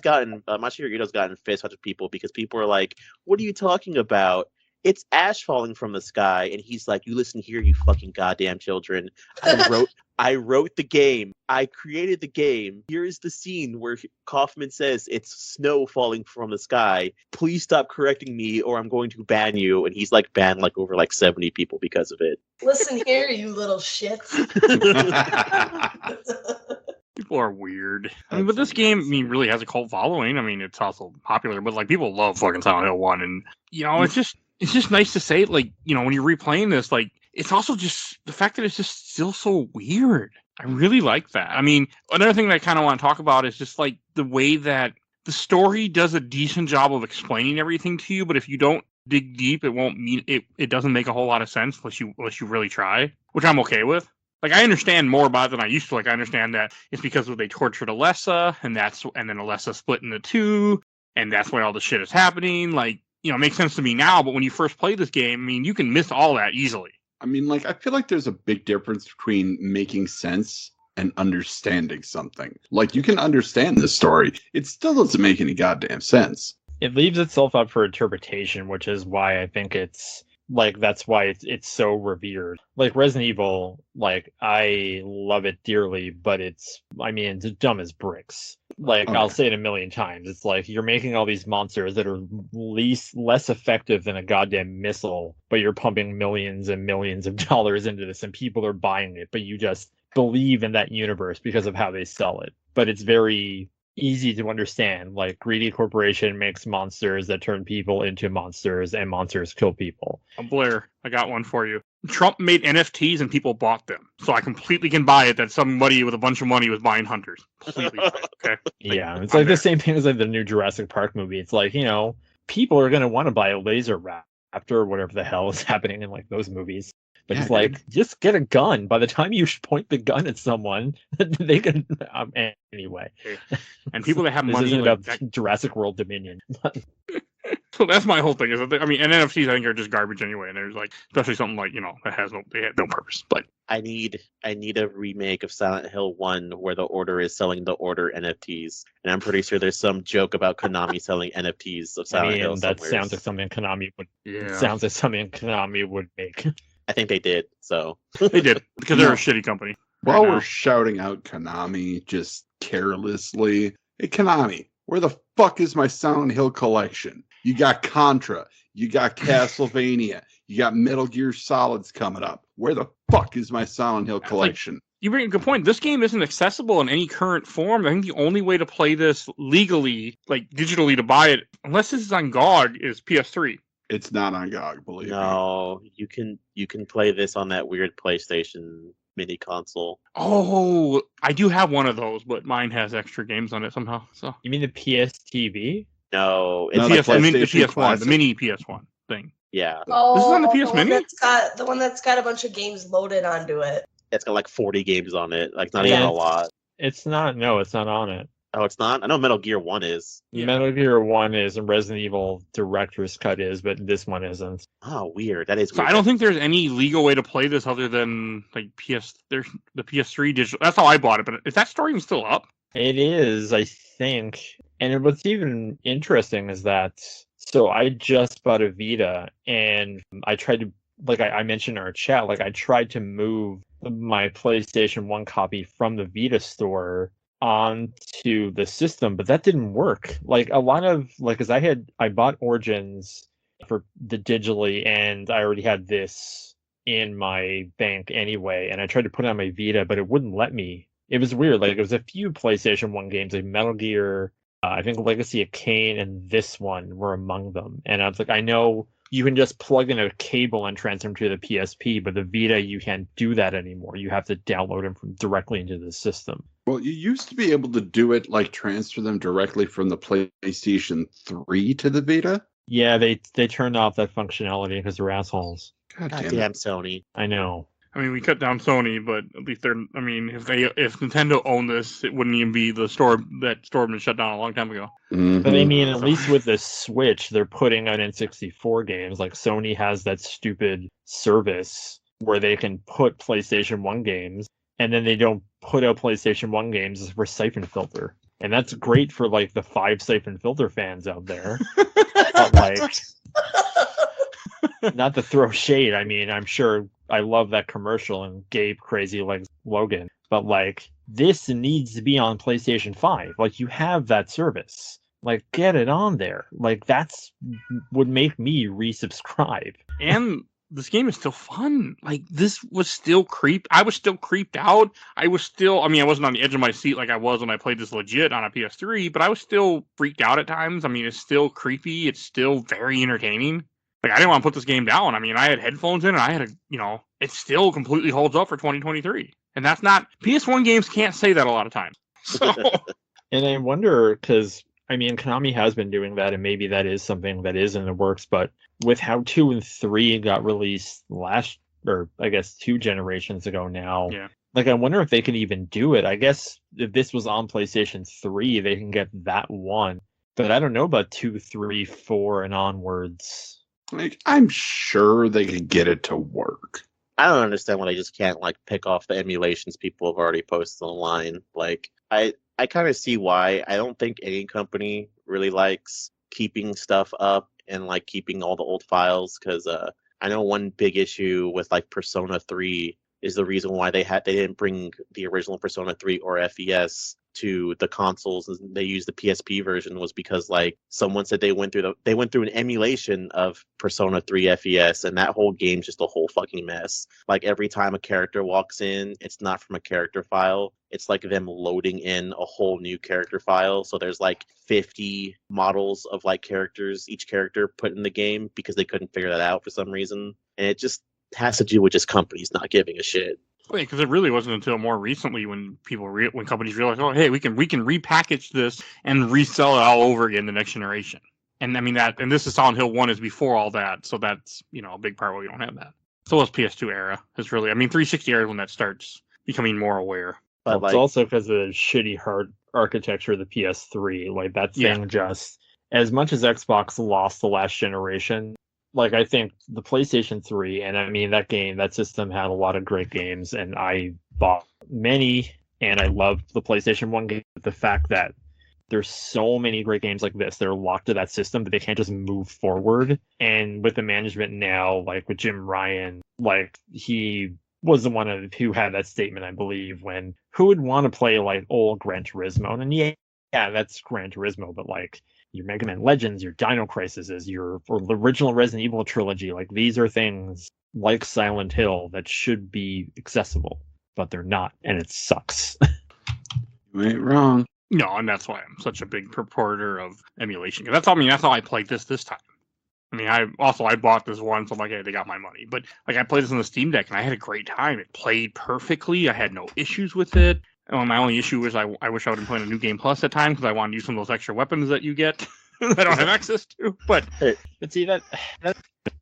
gotten Masahiro Ito's gotten fist with people because people are like, "What are you talking about? It's ash falling from the sky," and he's like, "You listen here, you fucking goddamn children. I wrote the game. I created the game. Here is the scene where Kaufman says it's snow falling from the sky. Please stop correcting me or I'm going to ban you." And he's like banned like over like 70 people because of it. Listen here, you little shits. People are weird. I mean, but this game, I mean, really has a cult following. I mean, it's also popular, but like people love fucking Silent Hill 1, and you know, it's just nice to say, like, you know, when you're replaying this, like, it's also just the fact that it's just still so weird. I really like that. I mean, another thing that I kind of want to talk about is just like the way that the story does a decent job of explaining everything to you, but if you don't dig deep, it won't mean it doesn't make a whole lot of sense unless you really try, which I'm okay with. Like, I understand more about it than I used to. Like, I understand that it's because they tortured Alessa, and then Alessa split into two, and that's why all the shit is happening. Like, you know, it makes sense to me now, but when you first play this game, I mean, you can miss all that easily. I mean, like, I feel like there's a big difference between making sense and understanding something. Like, you can understand this story. It still doesn't make any goddamn sense. It leaves itself up for interpretation, which is why I think it's Like, that's why it's so revered. Like, Resident Evil, like, I love it dearly, but it's dumb as bricks. Like, I'll say it a million times. It's like, you're making all these monsters that are less effective than a goddamn missile, but you're pumping millions and millions of dollars into this, and people are buying it, but you just believe in that universe because of how they sell it. But it's very easy to understand. Like, greedy corporation makes monsters that turn people into monsters, and monsters kill people. Blair, I got one for you. Trump made NFTs and people bought them, so I completely can buy it that somebody with a bunch of money was buying hunters. Completely, okay? Yeah, it's like the same thing as like the new Jurassic Park movie. It's like, people are gonna want to buy a laser raptor or whatever the hell is happening in like those movies. But it's like, just get a gun. By the time you point the gun at someone, they can. Anyway. And people that have this money. Isn't about Jurassic World Dominion. So that's my whole thing. And NFTs I think are just garbage anyway. And there's like, especially something like that has no purpose. But I need a remake of Silent Hill 1 where the Order is selling the Order NFTs, and I'm pretty sure there's some joke about Konami selling NFTs of Silent Hill. That sounds like something Konami would. Yeah. Sounds like something Konami would make. I think they did. So they did because they're a shitty company. While we're shouting out Konami just carelessly, hey Konami, where the fuck is my Silent Hill collection? You got Contra, you got Castlevania, you got Metal Gear Solids coming up. Where the fuck is my Silent Hill collection? You bring a good point. This game isn't accessible in any current form. I think the only way to play this legally, like digitally to buy it, unless this is on GOG, is PS3. It's not on GOG, believe me. No, you can play this on that weird PlayStation mini console. Oh, I do have one of those, but mine has extra games on it somehow. So you mean the PS No, it's the PS1, the mini PS1 thing. Yeah. Oh, this is on the PS Mini? The one that's got a bunch of games loaded onto it. It's got like 40 games on it. Like, not even a lot. It's not. No, it's not on it. Oh, it's not? I know Metal Gear 1 is. Yeah. Metal Gear 1 is, and Resident Evil Director's Cut is, but this one isn't. Oh, weird. That is weird. So I don't think there's any legal way to play this other than like there's the PS3 digital. That's how I bought it, but is that store even still up? It is, I think. And what's even interesting is that, so I just bought a Vita, and I tried to, like I mentioned in our chat, like I tried to move my PlayStation 1 copy from the Vita store onto the system, but that didn't work. Like a lot of, like, because I bought Origins for the digitally, and I already had this in my bank anyway, and I tried to put it on my Vita, but it wouldn't let me. It was weird. Like, it was a few PlayStation 1 games, like Metal Gear, I think Legacy of Kain, and this one were among them. And I was like, I know you can just plug in a cable and transfer them to the PSP, but the Vita, you can't do that anymore. You have to download them directly into the system. Well, you used to be able to do it, like transfer them directly from the PlayStation 3 to the Vita. Yeah, they turned off that functionality because they're assholes. God damn Sony. I know. I mean, we cut down Sony, but at least if Nintendo owned this, it wouldn't even be the store. That store had been shut down a long time ago. Mm-hmm. But I mean, at least with the Switch, they're putting out N64 games. Like, Sony has that stupid service where they can put PlayStation 1 games, and then they don't put out PlayStation 1 games for Siphon Filter. And that's great for, like, the 5 Siphon Filter fans out there. But, like, not to throw shade. I mean, I'm sure I love that commercial and Gabe Crazy Legs Logan. But, like, this needs to be on PlayStation 5. Like, you have that service. Like, get it on there. Like, that's would make me resubscribe. And this game is still fun. Like, this was still I was still creeped out. I wasn't on the edge of my seat like I was when I played this legit on a PS3, but I was still freaked out at times. I mean, it's still creepy. It's still very entertaining. Like, I didn't want to put this game down. I mean, I had headphones in, and I had it still completely holds up for 2023. And that's not, PS1 games can't say that a lot of times. So. And I wonder, because, I mean, Konami has been doing that, and maybe that is something that is in the works, but with how 2 and 3 got released I guess 2 generations ago now, yeah. Like, I wonder if they can even do it. I guess if this was on PlayStation 3, they can get that one. But I don't know about 2, 3, 4, and onwards. Like, I'm sure they could get it to work. I don't understand why they just can't, like, pick off the emulations people have already posted online. Like, I kind of see why. I don't think any company really likes keeping stuff up and, like, keeping all the old files, because I know one big issue with like Persona 3 is the reason why they didn't bring the original Persona 3 or FES to the consoles, and they used the PSP version, was because like someone said they went through an emulation of Persona 3 FES, and that whole game's just a whole fucking mess. Like every time a character walks in, it's not from a character file. It's like them loading in a whole new character file. So there's like 50 models of like characters, each character put in the game because they couldn't figure that out for some reason. And it just has to do with just companies not giving a shit. Wait, because it really wasn't until more recently when when companies realized, oh, hey, we can repackage this and resell it all over again the next generation. And I mean and this is Silent Hill 1 is before all that, so that's a big part why we don't have that. So it's PS2 era. It's really 360 era when that starts becoming more aware. But it's also because of the shitty hard architecture of the PS3. Like that thing just, as much as Xbox lost the last generation, like I think the PlayStation 3, and I mean that system had a lot of great games, and I bought many, and I loved the PlayStation 1 game. The fact that there's so many great games like this, they're locked to that system that they can't just move forward. And with the management now, like with Jim Ryan, like he was the one who had that statement, I believe, when who would want to play like old Gran Turismo? And yeah, that's Gran Turismo, but like your Mega Man Legends, your Dino Crisis, or the original Resident Evil trilogy, like these are things like Silent Hill that should be accessible, but they're not, and it sucks. You ain't wrong. No, and that's why I'm such a big purporter of emulation. Because that's how I played this time. I mean, I bought this once. So I'm like, hey, they got my money. But like, I played this on the Steam Deck, and I had a great time. It played perfectly. I had no issues with it. My only issue was I wish I would have been playing a New Game Plus at times because I wanted to use some of those extra weapons that you get that I don't have access to. But see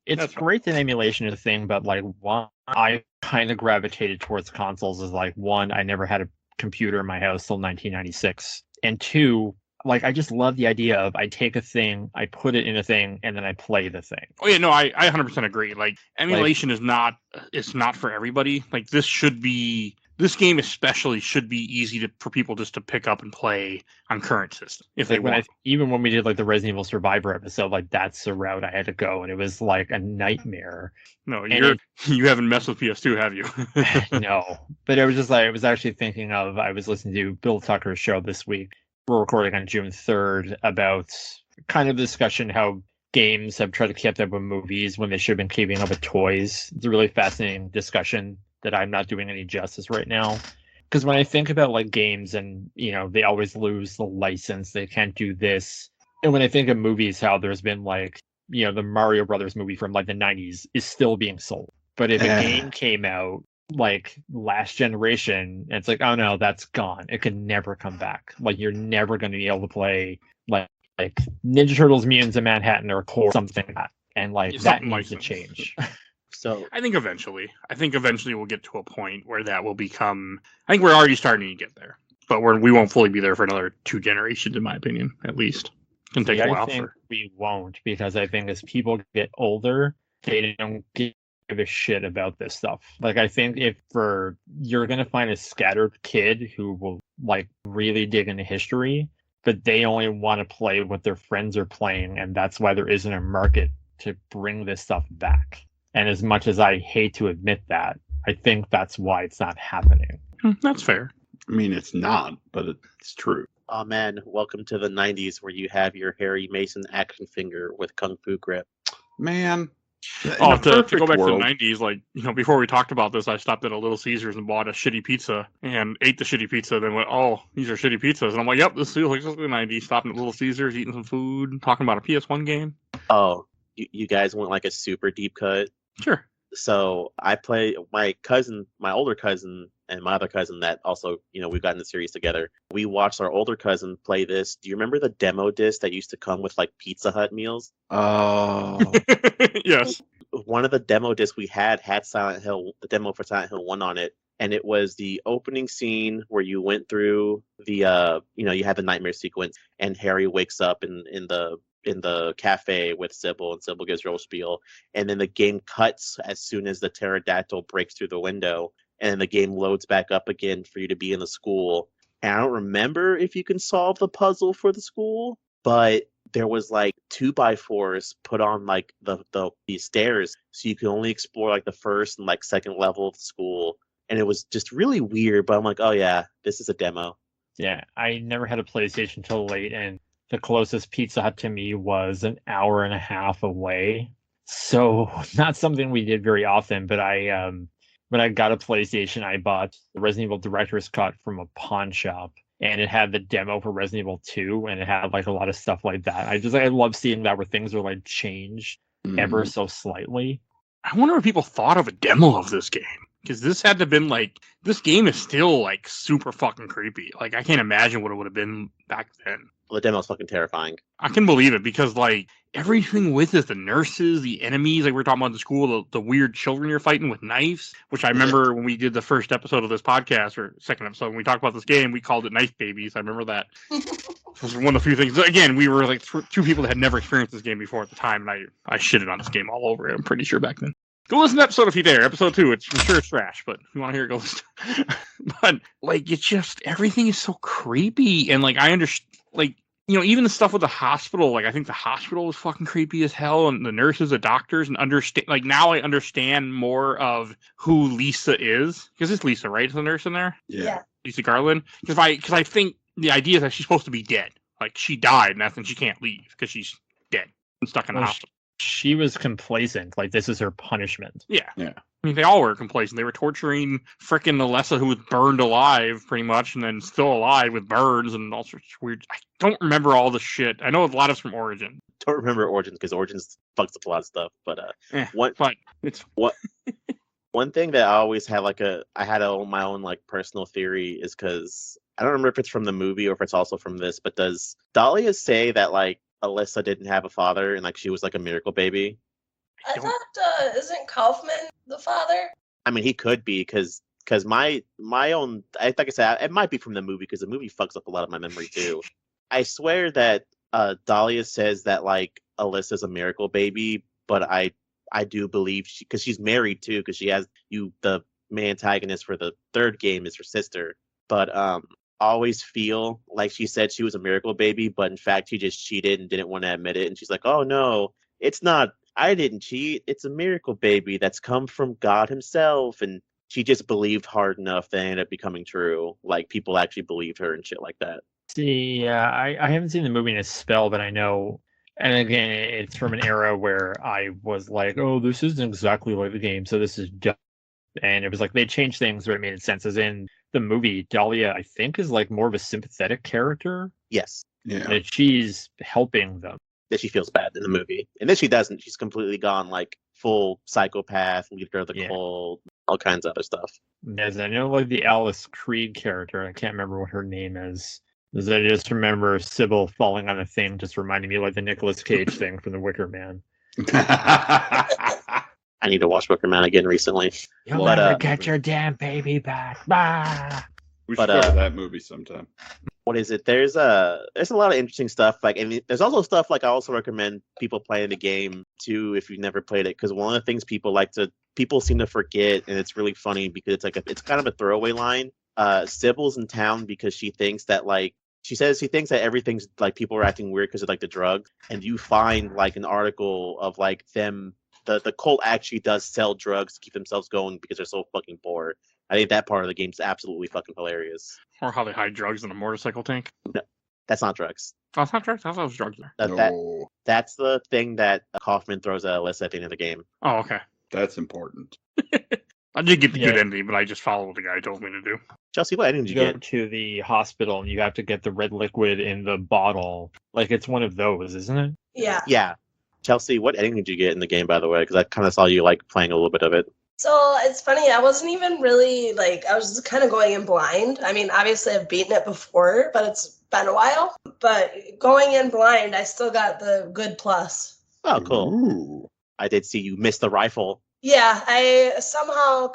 it's great that emulation is a thing, but like one, I kind of gravitated towards consoles is like one, I never had a computer in my house till 1996, and two, like I just love the idea of I take a thing, I put it in a thing, and then I play the thing. Oh yeah, no, I 100% agree. Like emulation is not for everybody. Like this game especially should be easy for people just to pick up and play on current system if they want. Even when we did like the Resident Evil Survivor episode, like that's the route I had to go, and it was like a nightmare. No, you haven't messed with PS2, have you? No, but it was just like I was actually thinking of. I was listening to Bill Tucker's show this week. We're recording on June 3rd about kind of discussion how games have tried to keep up with movies when they should have been keeping up with toys. It's a really fascinating discussion that I'm not doing any justice right now. Because when I think about like games and, they always lose the license, they can't do this. And when I think of movies, how there's been like, the Mario Brothers movie from like the 90s is still being sold. But if a game came out like last generation, it's like, oh no, that's gone. It can never come back. Like you're never going to be able to play like Ninja Turtles Mutants in Manhattan or Core, something like that. And like that needs to change. So I think eventually we'll get to a point where that will become. I think we're already starting to get there, but we won't fully be there for another 2 generations, in my opinion, at least. It can take a while. I think we won't, because I think as people get older, they don't give a shit about this stuff. Like I think you're gonna find a scattered kid who will like really dig into history, but they only want to play what their friends are playing, and that's why there isn't a market to bring this stuff back. And as much as I hate to admit that, I think that's why it's not happening. That's fair. I mean, it's not, but it's true. Oh man, welcome to the 90s where you have your Harry Mason action figure with Kung Fu grip. Man. To go back to the 90s, like, before we talked about this, I stopped at a Little Caesars and bought a shitty pizza and ate the shitty pizza, then went, oh, these are shitty pizzas. And I'm like, yep, this feels like the 90s. Stopping at Little Caesars, eating some food, talking about a PS1 game. Oh, you guys want like a super deep cut? Sure. So I play my older cousin, and my other cousin that also, we've gotten the series together. We watched our older cousin play this. Do you remember the demo disc that used to come with like Pizza Hut meals? Oh. Yes. One of the demo discs we had Silent Hill, the demo for Silent Hill 1 on it. And it was the opening scene where you went through the, you had the nightmare sequence, and Harry wakes up in the cafe with Sybil, and Sybil gives her whole spiel, and then the game cuts as soon as the pterodactyl breaks through the window, and then the game loads back up again for you to be in the school. And I don't remember if you can solve the puzzle for the school, but there was like 2x4s put on like the stairs, so you could only explore like the first and like second level of the school, and it was just really weird. But I'm like, oh yeah, this is a demo. Yeah, I never had a PlayStation till late, and the closest Pizza Hut to me was an hour and a half away. So not something we did very often, but when I got a PlayStation, I bought the Resident Evil Director's Cut from a pawn shop, and it had the demo for Resident Evil 2, and it had like a lot of stuff like that. I love seeing that where things are like changed ever so slightly. I wonder what people thought of a demo of this game. Because this had to have been like, this game is still like super fucking creepy. Like, I can't imagine what it would have been back then. Well, the demo is fucking terrifying. I can believe it because like everything with it, the nurses, the enemies, like we were talking about in the school, the weird children you're fighting with knives, which I remember when we did the first episode of this podcast, or second episode, when we talked about this game, we called it Knife Babies. I remember that. It was one of the few things. Again, we were like two people that had never experienced this game before at the time, and I shitted on this game all over it, I'm pretty sure back then. Go listen to episode if you dare. Episode 2. I'm sure it's trash, but if you want to hear it, go listen. But like, it's just everything is so creepy, and like I understand, like, you know, even the stuff with the hospital. Like, I think the hospital was fucking creepy as hell, and the nurses, the doctors, and understand. Like, now I understand more of who Lisa is, because it's Lisa, right? Is the nurse in there? Yeah. Lisa Garland. Because I think the idea is that she's supposed to be dead. Like, she died, and that's when she can't leave because she's dead and stuck in the hospital. She was complacent. Like, this is her punishment. Yeah. Yeah. I mean, they all were complacent. They were torturing frickin' Alessa, who was burned alive, pretty much, and then still alive with burns and all sorts of weird. I don't remember all the shit. I know a lot of it's from Origin. Don't remember Origins because Origins fucks up a lot of stuff. But one thing that I always had my own like personal theory is because I don't remember if it's from the movie or if it's also from this. But does Dahlia say that like Alessa didn't have a father and like she was like a miracle baby? I thought, isn't Kaufman the father? I mean, he could be because my own, like I said, it might be from the movie because the movie fucks up a lot of my memory too. I swear that Dahlia says that like Alyssa's a miracle baby, but I do believe because she's married too, because she has the main antagonist for the third game is her sister, but always feel like she said she was a miracle baby, but in fact she just cheated and didn't want to admit it, and she's like, oh no, it's not. I didn't cheat. It's a miracle baby that's come from God himself. And she just believed hard enough that it ended up becoming true. Like, people actually believed her and shit like that. See, yeah, I haven't seen the movie in a spell, but I know, and again, it's from an era where I was like, oh, this isn't exactly like the game, so this is dumb. And it was like, they changed things where it made sense. As in the movie, Dahlia, I think, is like more of a sympathetic character. Yes. Yeah. That she's helping them. That she feels bad in the movie. And then she doesn't. She's completely gone like full psychopath, leader of the cult, all kinds of other stuff. As I know, like the Alice Creed character, I can't remember what her name is. As I just remember Sybil falling on a thing, just reminding me like the Nicolas Cage thing from The Wicker Man. I need to watch Wicker Man again recently. You'll never get your damn baby back. Bah! We should cover that movie sometime. What is it? There's a lot of interesting stuff. Like, and there's also stuff like I also recommend people playing the game too if you've never played it, because one of the things people seem to forget, and it's really funny because it's kind of a throwaway line. Sybil's in town because she thinks that she thinks that everything's like people are acting weird because of like the drug, and you find like an article of like them. The cult actually does sell drugs to keep themselves going because they're so fucking poor. I think that part of the game's absolutely fucking hilarious. Or how they hide drugs in a motorcycle tank. No, that's not drugs. Oh, it's not drugs? I thought it was drugs there. No. That's the thing that Kaufman throws at Alyssa at the end of the game. Oh, okay. That's important. I did get the good ending, but I just followed what the guy told me to do. Chelsea, what ending did you go get? To the hospital and you have to get the red liquid in the bottle. Like, it's one of those, isn't it? Yeah. Yeah. Chelsea, what ending did you get in the game, by the way? Because I kind of saw you like playing a little bit of it. So it's funny, I wasn't even really I was just kind of going in blind. I mean, obviously I've beaten it before, but it's been a while. But going in blind, I still got the good plus. Oh, cool. Ooh. I did see you miss the rifle. Yeah, I somehow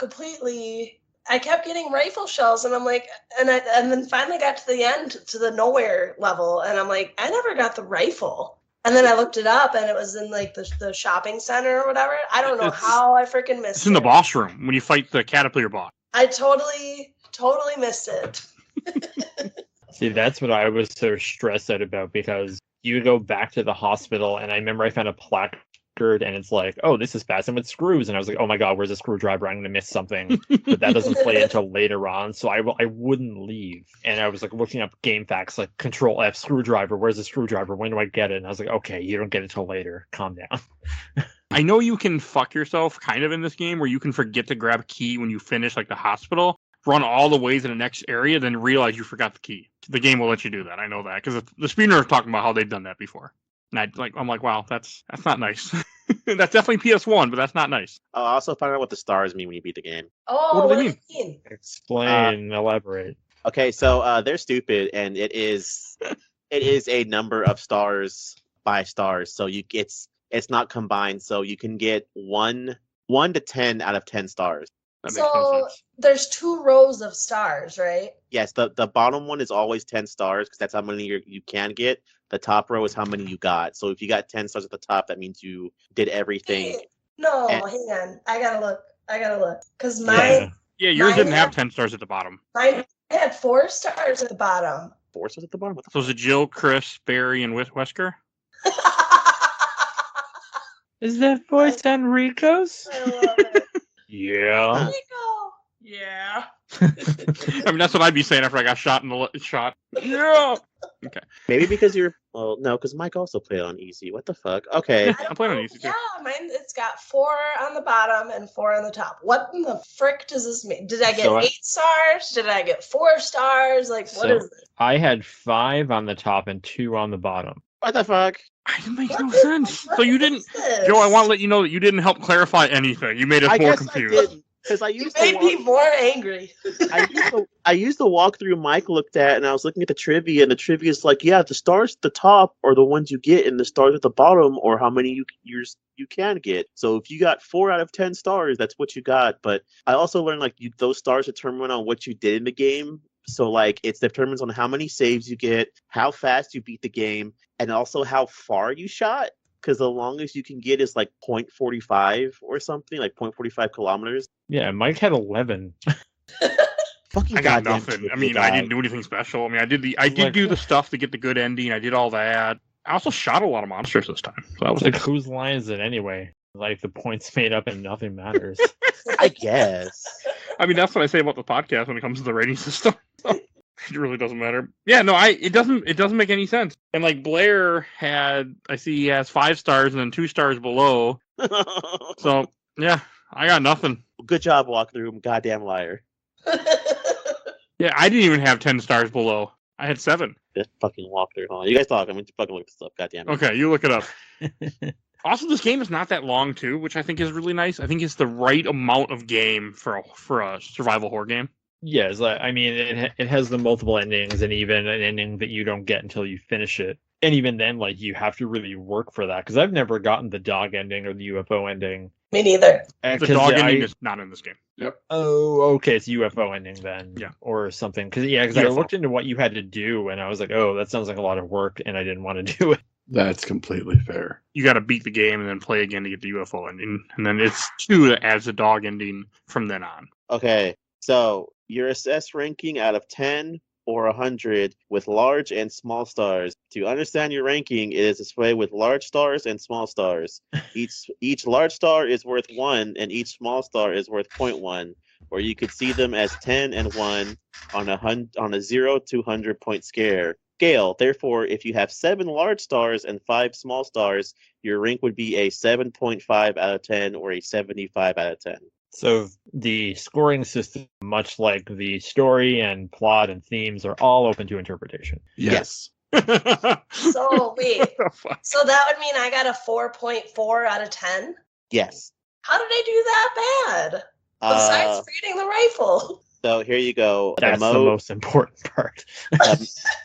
I kept getting rifle shells, and I'm like, and then finally got to the end, to the nowhere level, and I'm like, I never got the rifle. And then I looked it up, and it was in like the shopping center or whatever. I don't know how I freaking missed it. It's in the boss room when you fight the caterpillar boss. I totally missed it. See, that's what I was so stressed out about, because you go back to the hospital, and I remember I found a placard, and it's like, oh, this is fastened with screws, and I was like, oh my god, where's a screwdriver? I'm gonna miss something. But that doesn't play until later on, so I wouldn't leave. And I was like looking up game facts, like Control F screwdriver. Where's the screwdriver? When do I get it? And I was like, okay, you don't get it till later. Calm down. I know you can fuck yourself kind of in this game where you can forget to grab a key when you finish like the hospital, run all the way to the next area, then realize you forgot the key. The game will let you do that. I know that because the speedrunners are talking about how they've done that before. And I'm like, wow, that's not nice. That's definitely PS1, but that's not nice. I'll also find out what the stars mean when you beat the game. Oh, What do what they do you mean? Explain, elaborate. Okay, so they're stupid, and it is a number of stars by stars. So it's not combined. So you can get 1 to 10 out of 10 stars. That makes no So sense. there's 2 rows of stars, right? Yes, the bottom one is always 10 stars because that's how many you can get. The top row is how many you got. So if you got 10 stars at the top, that means you did everything. Hey, no, And- hang on. I gotta look. Because mine Yeah, yours Mine didn't have had- 10 stars at the bottom. had 4 stars at the bottom. 4 stars at the bottom. What the So is it Jill, Chris, Barry, and Wesker? Is that voice Enrico's? I love it. Yeah. Rico. Yeah. I mean, that's what I'd be saying after I got shot in the shot. Yeah. Maybe because you're no, because Mike also played on easy. What the fuck? Okay. I don't I'm playing on know. easy too. Yeah, mine it's got 4 on the bottom and 4 on the top. What in the frick does this mean? Did I get So 8 stars? Did I get 4 stars? Like what So- is it? I had 5 on the top and 2 on the bottom. What the fuck? I didn't make What no is- sense. what So you is didn't, this? Joe. I want to let you know that you didn't help clarify anything. You made us I more guess confused. I didn't because I You used made me the more angry. I used the walkthrough Mike looked at, and I was looking at the trivia, and the trivia is like, yeah, the stars at the top are the ones you get, and the stars at the bottom are how many you can get. So if you got 4 out of 10 stars, that's what you got. But I also learned like those stars determine on what you did in the game. So like it determines on how many saves you get, how fast you beat the game, and also how far you shot. Because the longest you can get is like 0.45 or something, like 0.45 kilometers. Yeah, Mike had 11. Fucking I got goddamn nothing. trivia I mean, guy. I didn't do anything special. I mean, I did do the stuff to get the good ending. I did all that. I also shot a lot of monsters this time. So that was Like, whose line is it anyway? Like, the points made up and nothing matters. I guess. I mean, that's what I say about the podcast when it comes to the rating system. It really doesn't matter. Yeah, no, it doesn't make any sense. And like Blair I see he has 5 stars and then 2 stars below. So yeah, I got nothing. Good job, walkthrough, goddamn liar. Yeah, I didn't even have 10 stars below. I had 7. This fucking walkthrough. Hold on. You guys talk. I'm going to fucking look this up. Goddamn it. Okay, you look it up. Also, this game is not that long too, which I think is really nice. I think it's the right amount of game for a survival horror game. Yes, I mean, it has the multiple endings and even an ending that you don't get until you finish it. And even then, like, you have to really work for that. Because I've never gotten the dog ending or the UFO ending. Me neither. The dog ending is not in this game. Oh, okay, it's UFO ending then. Yeah. Or something. Because I UFO. looked into what you had to do, and I was like, oh, that sounds like a lot of work, and I didn't want to do it. That's completely fair. You got to beat the game and then play again to get the UFO ending, and then it's 2 that adds the dog ending from then on. Okay, so your assess ranking out of 10 or 100 with large and small stars. To understand your ranking, it is displayed with large stars and small stars. Each large star is worth 1, and each small star is worth 0.1, or you could see them as 10 and 1 on a 0 to 100 point scale. Therefore, if you have 7 large stars and 5 small stars, your rank would be a 7.5 out of 10 or a 75 out of 10. So the scoring system, much like the story and plot and themes, are all open to interpretation. Yes. So wait. Fuck. So that would mean I got a 4.4 out of 10? Yes. How did I do that bad? Besides reading the rifle. So here you go. That's the most important part.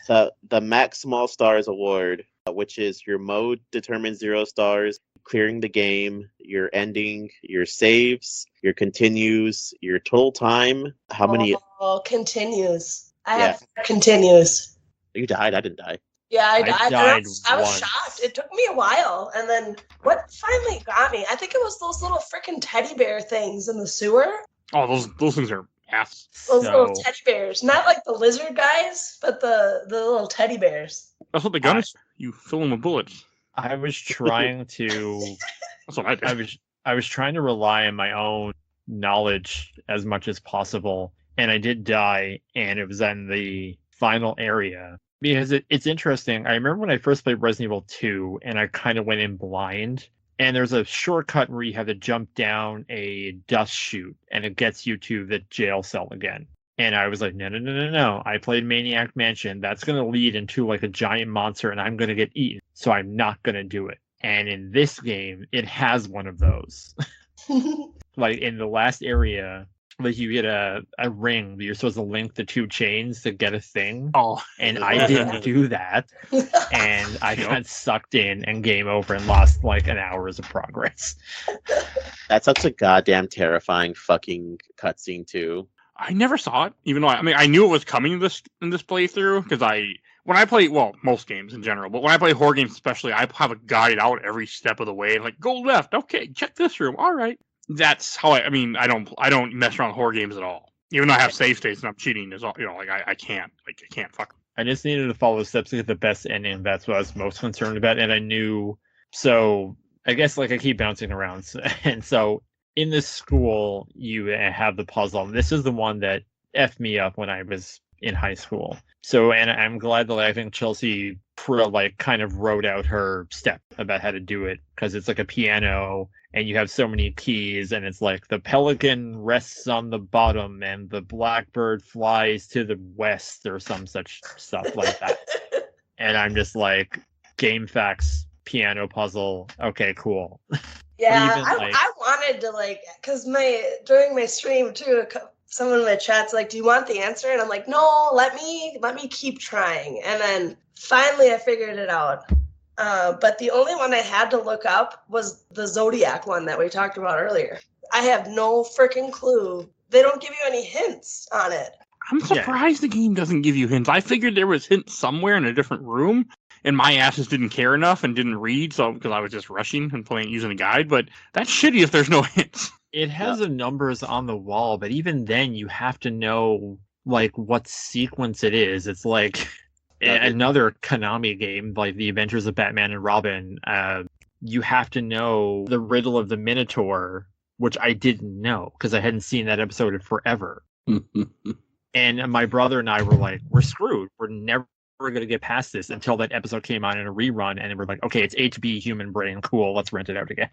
The Max Small Stars Award, which is your mode determines 0 stars, clearing the game, your ending, your saves, your continues, your total time. How many? Oh, continues. I Yeah. have continues. You died. I didn't die. Yeah, I I died. died I was once. shocked. It took me a while. And then what finally got me? I think it was those little freaking teddy bear things in the sewer. Oh, those things are ass. Those little So, teddy bears. Not like the lizard guys, but the little teddy bears. That's what the gun is. You fill them with bullets. I was trying to. That's what I did. I was trying to rely on my own knowledge as much as possible, and I did die, and it was in the final area. Because it's interesting. I remember when I first played Resident Evil 2, and I kind of went in blind. And there's a shortcut where you have to jump down a dust chute, and it gets you to the jail cell again. And I was like, no. I played Maniac Mansion. That's going to lead into like a giant monster, and I'm going to get eaten. So I'm not going to do it. And in this game, it has one of those. Like in the last area, like you get a ring that you're supposed to link the two chains to get a thing. Oh, and I didn't do that. And I got sucked in and game over and lost like an hour's of progress. That's such a goddamn terrifying fucking cutscene too. I never saw it, even though I knew it was coming in this playthrough because when I play, well, most games in general, but when I play horror games especially, I have a guide out every step of the way. Like, go left, okay, check this room, all right. That's how I don't mess around with horror games at all. Even though I have save states and I'm cheating, is all like I can't fuck. I just needed to follow the steps to get the best ending. That's what I was most concerned about, and I knew. So I guess like I keep bouncing around, and so. In this school, you have the puzzle. This is the one that effed me up when I was in high school. So, and I'm glad that I think Chelsea kind of wrote out her step about how to do it, because it's like a piano and you have so many keys, and it's like the pelican rests on the bottom and the blackbird flies to the west or some such stuff like that. And I'm just like, game facts, piano puzzle. Okay, cool. Yeah, Even, I wanted to because during my stream too, someone in my chat's like, "Do you want the answer?" And I'm like, "No, let me keep trying." And then finally, I figured it out. But the only one I had to look up was the Zodiac one that we talked about earlier. I have no freaking clue. They don't give you any hints on it. I'm surprised the game doesn't give you hints. I figured there was hints somewhere in a different room. And my ass just didn't care enough and didn't read, so because I was just rushing and playing using a guide. But that's shitty if there's no hints. It has the numbers on the wall, but even then, you have to know like what sequence it is. It's like another Konami game, like The Adventures of Batman and Robin. You have to know the riddle of the Minotaur, which I didn't know because I hadn't seen that episode in forever. And my brother and I were like, "We're screwed. We're never going to get past this," until that episode came on in a rerun, and we're like, okay, it's HB Human Brain, cool, let's rent it out again.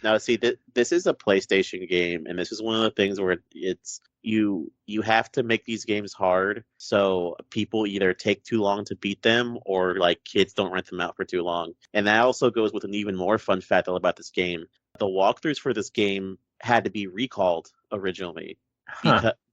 Now, see, this is a PlayStation game, and this is one of the things where it's you have to make these games hard, so people either take too long to beat them, or like kids don't rent them out for too long. And that also goes with an even more fun fact about this game. The walkthroughs for this game had to be recalled originally.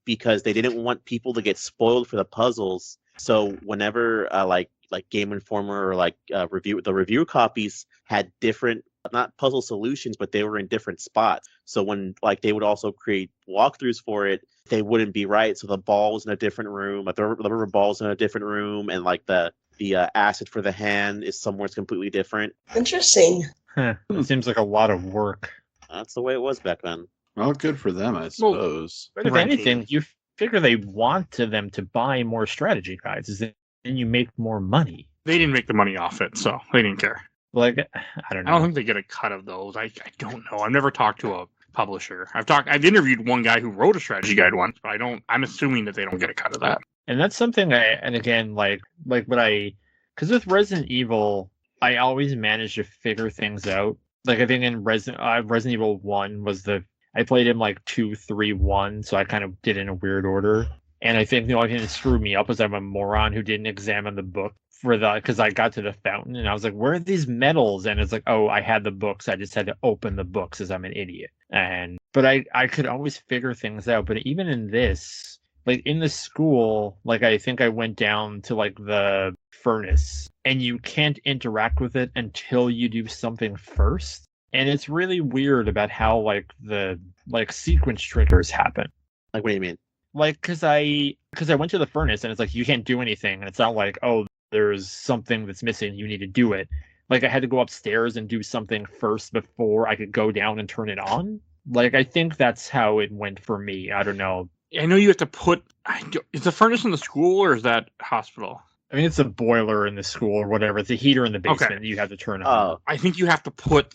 Because they didn't want people to get spoiled for the puzzles. So whenever like Game Informer or the review copies had different, not puzzle solutions, but they were in different spots. So when they would also create walkthroughs for it, they wouldn't be right. So the ball was in a different room, the rubber ball's in a different room, and like the acid for the hand is somewhere completely different. Interesting. It seems like a lot of work. That's the way it was back then. Well, good for them, I suppose. But if anything, you figure they want them to buy more strategy guides, then you make more money. They didn't make the money off it, so they didn't care. Like, I don't know. I don't think they get a cut of those. I don't know. I've never talked to a publisher. I've interviewed one guy who wrote a strategy guide once, but I'm assuming that they don't get a cut of that. And that's something because with Resident Evil, I always managed to figure things out. Like, I think in Resident Evil 1 was I played him 2, 3, 1, so I kind of did it in a weird order. And I think the only thing that screwed me up was I'm a moron who didn't examine the book because I got to the fountain and I was like, where are these medals? And it's like, oh, I had the books. I just had to open the books as I'm an idiot. But I could always figure things out. But even in this, in the school, I think I went down to the furnace and you can't interact with it until you do something first. And it's really weird about how the sequence triggers happen. What do you mean? Because I went to the furnace and it's like you can't do anything, and it's not like, oh, there's something that's missing, you need to do it. I had to go upstairs and do something first before I could go down and turn it on. I think that's how it went for me. I don't know. I know you have to put. Is the furnace in the school or is that hospital? I mean, it's a boiler in the school or whatever. It's a heater in the basement that you have to turn on. I think you have to put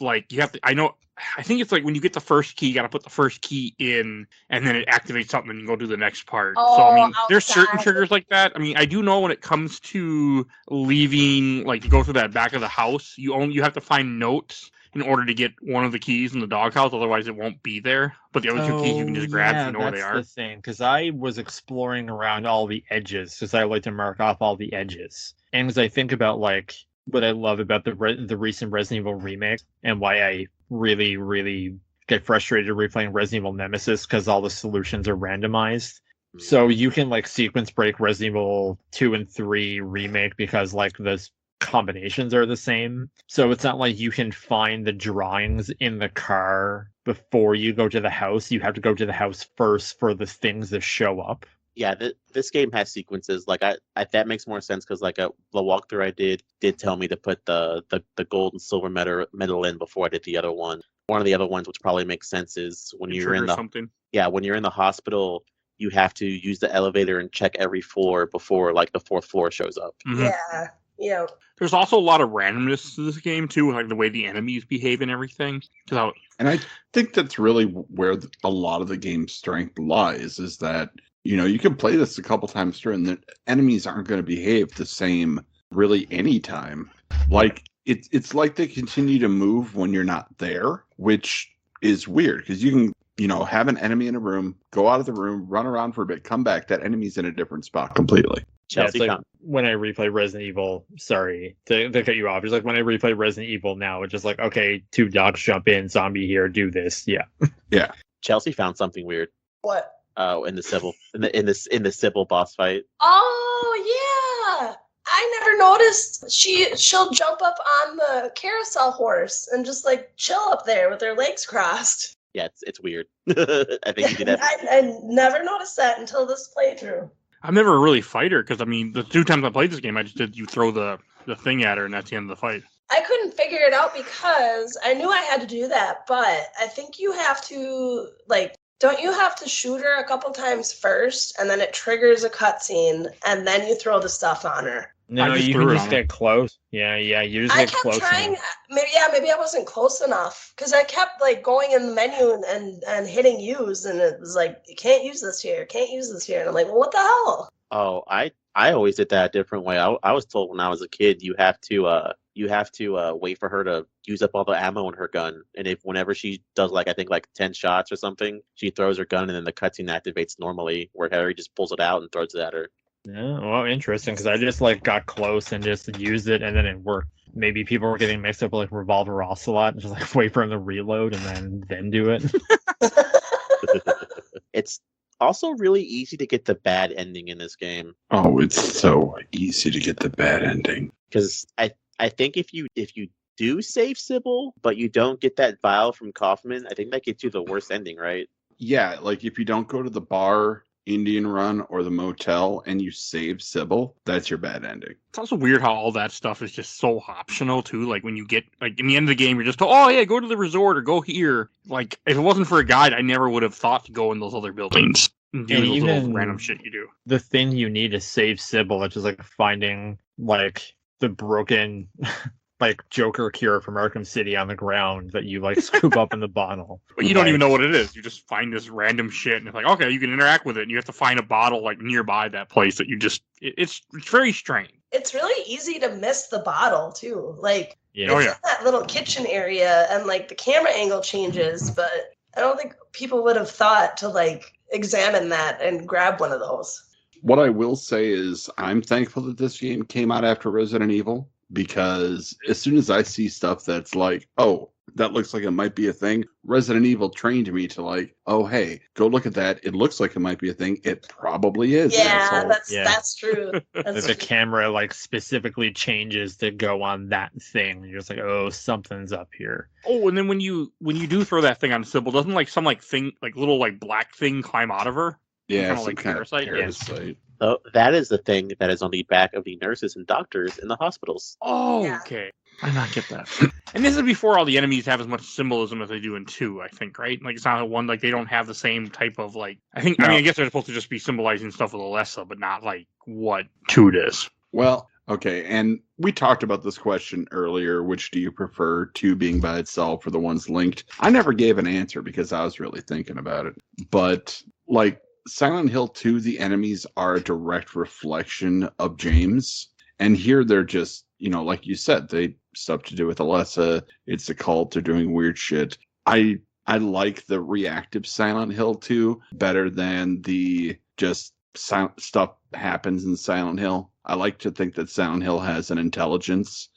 I think it's like when you get the first key, you got to put the first key in, and then it activates something, and you go do the next part. Oh, so I mean, there's certain outside. triggers like that. I mean, I do know when it comes to leaving, like to go through that back of the house, you have to find notes in order to get one of the keys in the doghouse. Otherwise, it won't be there. But the other two keys you can just grab if you know where they are. That's the thing, because I was exploring around all the edges, because I like to mark off all the edges. And as I think about like what I love about the recent Resident Evil remake, and why I really, really get frustrated replaying Resident Evil Nemesis, because all the solutions are randomized. So you can like sequence break Resident Evil 2 and 3 remake because like the combinations are the same. So it's not like you can find the drawings in the car before you go to the house. You have to go to the house first for the things to show up. Yeah, this game has sequences. Like I that makes more sense because like the walkthrough I did tell me to put the gold and silver medal in before I did the other one. One of the other ones, which probably makes sense, is when you're in when you're in the hospital, you have to use the elevator and check every floor before like the fourth floor shows up. Mm-hmm. Yeah. There's also a lot of randomness to this game too, like the way the enemies behave and everything. And I think that's really where a lot of the game's strength lies, is that you can play this a couple times through, and the enemies aren't going to behave the same really anytime. Like it's like they continue to move when you're not there, which is weird because you can have an enemy in a room, go out of the room, run around for a bit, come back. That enemy's in a different spot completely. Chelsea it's like when I replay Resident Evil, sorry to cut you off. It's like when I replay Resident Evil now, it's just like, okay, 2 dogs jump in, zombie here, do this. Yeah. Yeah. Chelsea found something weird. What? Oh, in the civil civil boss fight. Oh yeah. I never noticed. She'll jump up on the carousel horse and just like chill up there with her legs crossed. Yeah, it's weird. I think you do that. I never noticed that until this playthrough. I've never really fight her because I mean the 2 times I played this game, I just did you throw the thing at her and that's the end of the fight. I couldn't figure it out because I knew I had to do that, but I think you have to don't you have to shoot her a couple times first and then it triggers a cutscene and then you throw the stuff on her? No, you can just get close. Yeah, you just get close. I kept trying. Maybe I wasn't close enough because I kept like going in the menu and hitting use, and it was like you can't use this here, and I'm like, well, what the hell? Oh, I always did that a different way. I was told when I was a kid you have to wait for her to use up all the ammo in her gun, and whenever she does like I think like 10 shots or something, she throws her gun and then the cutscene activates normally where Harry just pulls it out and throws it at her. Yeah, well, interesting, because I just like got close and just used it, and then it worked. Maybe people were getting mixed up with like Revolver Ocelot, and just like wait for him to reload and then do it. It's also really easy to get the bad ending in this game. Oh, it's so easy to get the bad ending. Because I think if you do save Sybil, but you don't get that vial from Kaufman, I think that gets you the worst ending, right? Yeah, like if you don't go to the bar, Indian Run, or the motel and you save Sybil, that's your bad ending. It's also weird how all that stuff is just so optional too. Like when you get like in the end of the game, you're just told, oh yeah, go to the resort or go here. Like if it wasn't for a guide, I never would have thought to go in those other buildings and do those little random shit you do. The thing you need to save Sybil, which is like finding like the broken like Joker cure from Arkham City on the ground that you like scoop up in the bottle. But you don't even know what it is. You just find this random shit and it's like, okay, you can interact with it and you have to find a bottle like nearby that place that you just it's very strange. It's really easy to miss the bottle too. Like yeah. It's in that little kitchen area and like the camera angle changes, but I don't think people would have thought to like examine that and grab one of those. What I will say is I'm thankful that this game came out after Resident Evil, because as soon as I see stuff that's like, oh, that looks like it might be a thing, Resident Evil trained me to like, oh, hey, go look at that. It looks like it might be a thing. It probably is. Yeah, that's true. That's the camera like specifically changes to go on that thing. You're just like, oh, something's up here. Oh, and then when you do throw that thing on Sybil, doesn't like some like thing like little like black thing climb out of her? Yeah, kind of like parasite. Parasite. So that is the thing that is on the back of the nurses and doctors in the hospitals. Oh, yeah. Okay. I not get that. And this is before all the enemies have as much symbolism as they do in 2, I think, right? Like it's not one like they don't have the same type of like I guess they're supposed to just be symbolizing stuff with Alessa, but not like what 2 does. Well, okay, and we talked about this question earlier. Which do you prefer, 2 being by itself or the ones linked? I never gave an answer because I was really thinking about it. But, like, Silent Hill 2, the enemies are a direct reflection of James. And here they're just, like you said, they stuff to do with Alessa. It's a cult. They're doing weird shit. I like the reactive Silent Hill 2 better than the just stuff happens in Silent Hill. I like to think that Silent Hill has an intelligence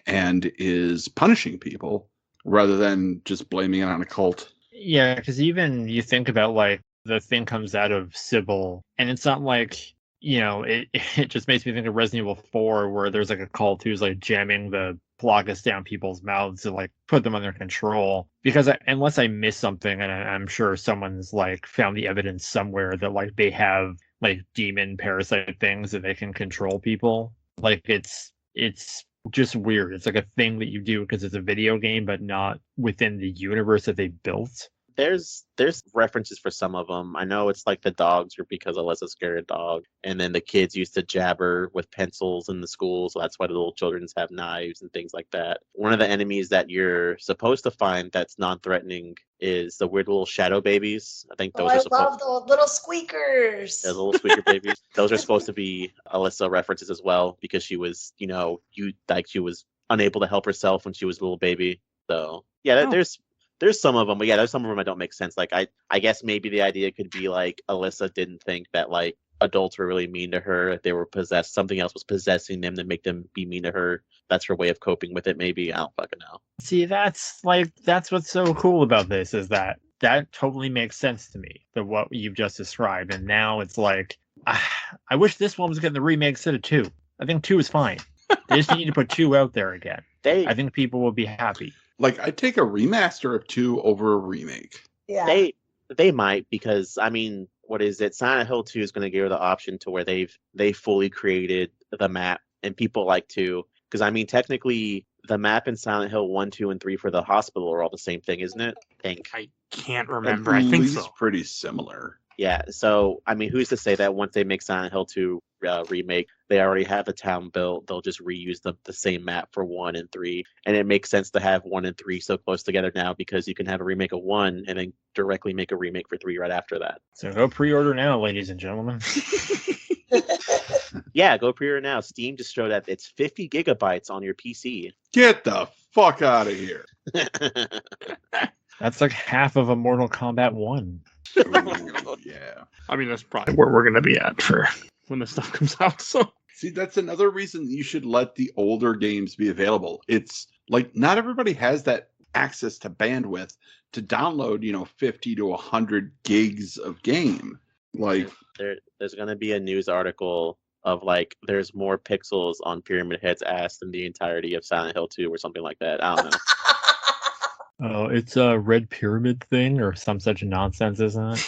and is punishing people rather than just blaming it on a cult. Yeah, because even you think about, like, the thing comes out of Sybil, and it's not like, it just makes me think of Resident Evil 4, where there's, like, a cult who's, like, jamming the blockers down people's mouths to, like, put them under control. Because unless I miss something, and I'm sure someone's, like, found the evidence somewhere that, like, they have, like, demon parasite things that they can control people. Like, it's just weird. It's like a thing that you do because it's a video game, but not within the universe that they built. There's references for some of them. I know it's like the dogs are because Alessa's scared a dog, and then the kids used to jabber with pencils in the school, so that's why the little children's have knives and things like that. One of the enemies that you're supposed to find that's non-threatening is the weird little shadow babies. I think those are I love the little squeakers. The little squeaker babies. Those are supposed to be Alessa references as well, because she was, she was unable to help herself when she was a little baby. So yeah, there's some of them, but yeah, there's some of them that don't make sense. Like, I guess maybe the idea could be like Alessa didn't think that like adults were really mean to her. If they were possessed, something else was possessing them to make them be mean to her. That's her way of coping with it. Maybe, I don't fucking know. See, that's what's so cool about this, is that totally makes sense to me, the what you've just described. And now it's like, I wish this one was getting the remake instead of 2. I think 2 is fine. They just need to put 2 out there again. I think people will be happy. Like, I'd take a remaster of 2 over a remake. Yeah. They might, because I mean, what is it? Silent Hill 2 is going to give her the option to where they fully created the map, and people like to, because I mean, technically the map in Silent Hill 1, 2, and 3 for the hospital are all the same thing, isn't it? I can't remember. I think so. Pretty similar. Yeah, so I mean, who's to say that once they make Silent Hill 2 remake, they already have a town built, they'll just reuse the same map for 1 and 3, and it makes sense to have 1 and 3 so close together now, because you can have a remake of 1 and then directly make a remake for 3 right after that. So go pre-order now, ladies and gentlemen. Yeah, go pre-order now. Steam just showed that it's 50 gigabytes on your PC. Get the fuck out of here. That's like half of a Mortal Kombat 1. Ooh, yeah. I mean, that's probably where we're going to be at for when this stuff comes out. So, see, that's another reason you should let the older games be available. It's like, not everybody has that access to bandwidth to download, 50 to 100 gigs of game. Like, there's going to be a news article of like, there's more pixels on Pyramid Head's ass than the entirety of Silent Hill 2 or something like that. I don't know. Oh, it's a red pyramid thing or some such nonsense, isn't it?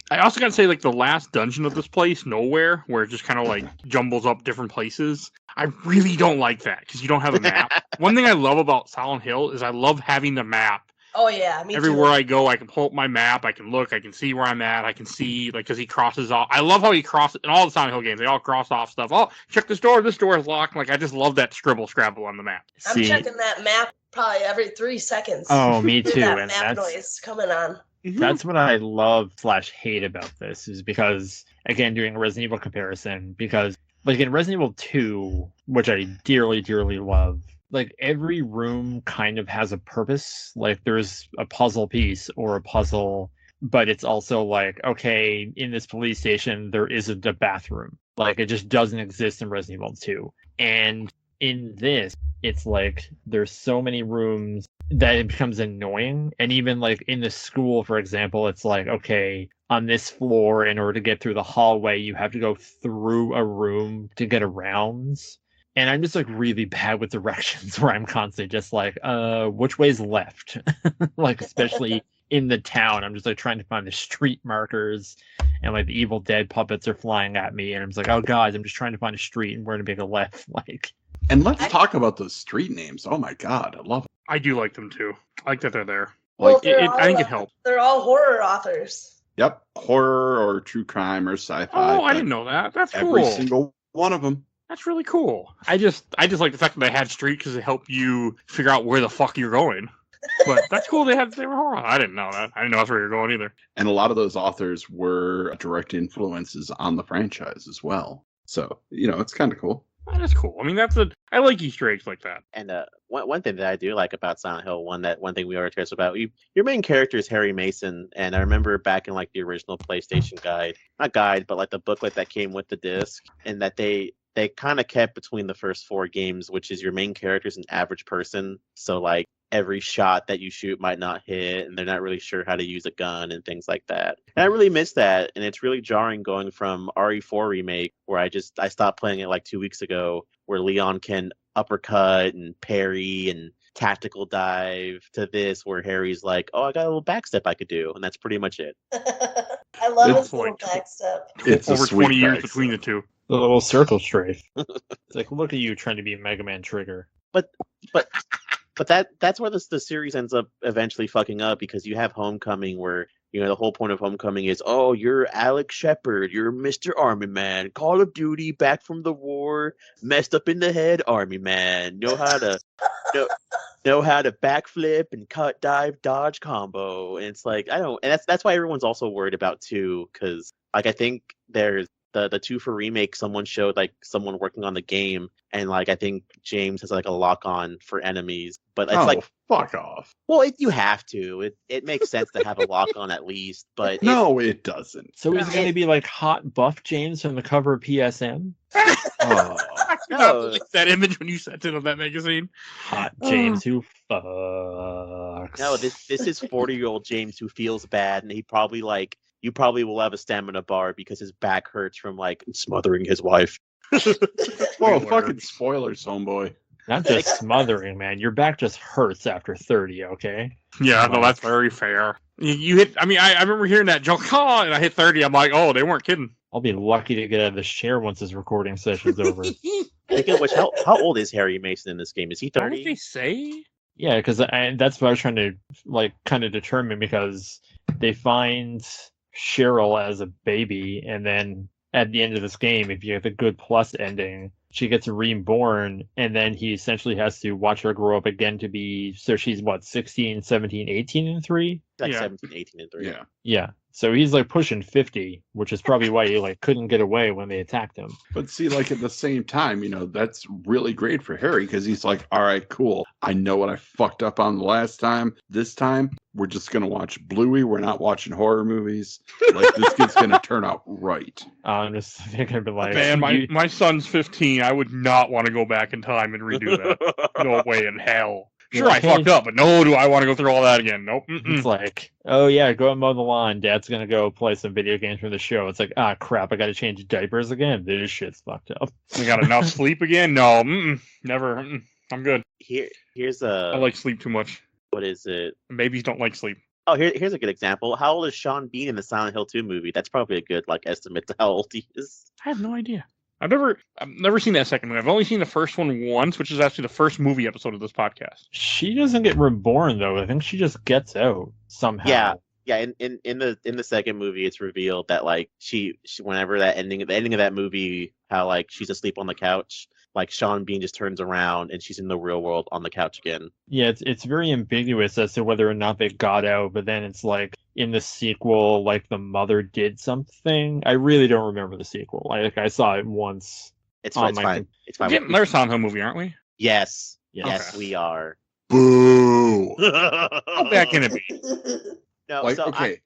I also got to say, like, the last dungeon of this place, Nowhere, where it just kind of like jumbles up different places. I really don't like that because you don't have a map. One thing I love about Silent Hill is I love having the map. Oh yeah, me Everywhere too. I go, I can pull up my map. I can look. I can see where I'm at. I can see, like, because he crosses off. I love how he crosses in all the Silent Hill games. They all cross off stuff. Oh, check this door. This door is locked. Like, I just love that scrabble on the map. I'm checking that map probably every 3 seconds. Oh, me too. That And map noise coming on. That's what I love / hate about this, is because, again, doing a Resident Evil comparison, because, like, in Resident Evil 2, which I dearly, dearly love, like, every room kind of has a purpose. Like, there's a puzzle piece or a puzzle, but it's also like, okay, in this police station, there isn't a bathroom. Like, it just doesn't exist in Resident Evil 2. And in this, it's like, there's so many rooms that it becomes annoying. And even, like, in the school, for example, it's like, okay, on this floor, in order to get through the hallway, you have to go through a room to get around. And I'm just, like, really bad with directions, where I'm constantly just like, which way's left? Like, especially in the town, I'm just, like, trying to find the street markers, and, like, the Evil Dead puppets are flying at me, and I'm just like, oh, guys, I'm just trying to find a street, and where to make a left, like. And let's talk about those street names. Oh my god, I love them. I do like them too. I like that they're there. Like, I think it helps. They're all horror authors. Yep, horror or true crime or sci-fi. Oh, I didn't know that. That's every cool. single One of them. That's really cool. I just like the fact that they had street because it helped you figure out where the fuck you're going. But that's cool. They were horror. I didn't know that. I didn't know that's where you're going either. And a lot of those authors were direct influences on the franchise as well. So, it's kind of cool. That is cool. I mean, I like Easter eggs like that. And one thing that I do like about Silent Hill, one thing we already talked about, your main character is Harry Mason, and I remember back in like the original PlayStation not guide, but like the booklet that came with the disc, and that they kind of kept between the first 4 games, which is your main character is an average person, so like every shot that you shoot might not hit, and they're not really sure how to use a gun and things like that. And I really miss that, and it's really jarring going from RE4 Remake, where I stopped playing it like 2 weeks ago, where Leon can uppercut and parry and tactical dive, to this where Harry's like, oh, I got a little backstep I could do, and that's pretty much it. I love It's his little backstep. It's over a sweet 20 years backstep. between the two. The little circle strafe. It's like, look at you trying to be Mega Man Trigger. But that's where the series ends up eventually fucking up, because you have Homecoming, where the whole point of Homecoming is, oh, you're Alex Shepard, you're Mr. Army Man, Call of Duty, back from the war, messed up in the head Army Man, know how to backflip and cut, dive, dodge combo. And it's like, and that's why everyone's also worried about 2, because like I think there's the 2 for remake, someone showed like someone working on the game, and like I think James has like a lock on for enemies, but it's like, fuck off. well, you have to. It makes sense to have a lock on at least, but No, it doesn't. So is it going to be like hot buff James from the cover of PSM? Oh. No. That image when you sent it on that magazine. Hot James who fucks. No, this is 40-year-old James who feels bad, and you probably will have a stamina bar because his back hurts from like smothering his wife. Well, fucking spoilers, homeboy. Not just smothering, man. Your back just hurts after 30, okay? Yeah, no, that's very fair. You hit. I mean, I remember hearing that joke, and I hit 30. I'm like, oh, they weren't kidding. I'll be lucky to get out of this chair once this recording session's over. Speaking of which, how old is Harry Mason in this game? Is he What did 30? they say? Yeah, because that's what I was trying to like kind of determine, because they find Cheryl as a baby, and then at the end of this game, if you have a good plus ending, she gets reborn, and then he essentially has to watch her grow up again to be, so she's what, 16, 17, 18 and 3? Like Yeah. 17, 18, and 3. Yeah. Yeah. So he's like pushing 50, which is probably why he like couldn't get away when they attacked him. But see, like at the same time, that's really great for Harry, because he's like, all right, cool. I know what I fucked up on the last time. This time, we're just going to watch Bluey. We're not watching horror movies. Like, this kid's going to turn out right. I'm just thinking, but like, Man, my son's 15. I would not want to go back in time and redo that. No way in hell. Sure, I fucked up, but no, do I want to go through all that again? Nope. It's like, oh yeah, go and mow the lawn. Dad's gonna go play some video games from the show. It's like, crap, I gotta change diapers again. This shit's fucked up. We got enough sleep again? No, never. I'm good. Here's I like sleep too much. what is it? Babies don't like sleep. Oh, here's a good example. How old is Sean Bean in the Silent Hill 2 movie? That's probably a good like estimate to how old he is. I have no idea. I've never seen that second one. I've only seen the first one once, which is actually the first movie episode of this podcast. She doesn't get reborn though. I think she just gets out somehow. Yeah. In the second movie, it's revealed that like she whenever the ending of that movie, how like she's asleep on the couch, like Sean Bean just turns around and she's in the real world on the couch again. Yeah, it's very ambiguous as to whether or not they got out, but then it's like in the sequel, like the mother did something. I really don't remember the sequel. Like I saw it once. It's Oh, fine. It's We're fine. getting another Silent Hill movie, aren't we? Yes. Yes. Yes, Okay. we are. Boo! How bad can it be? No, Like, so okay.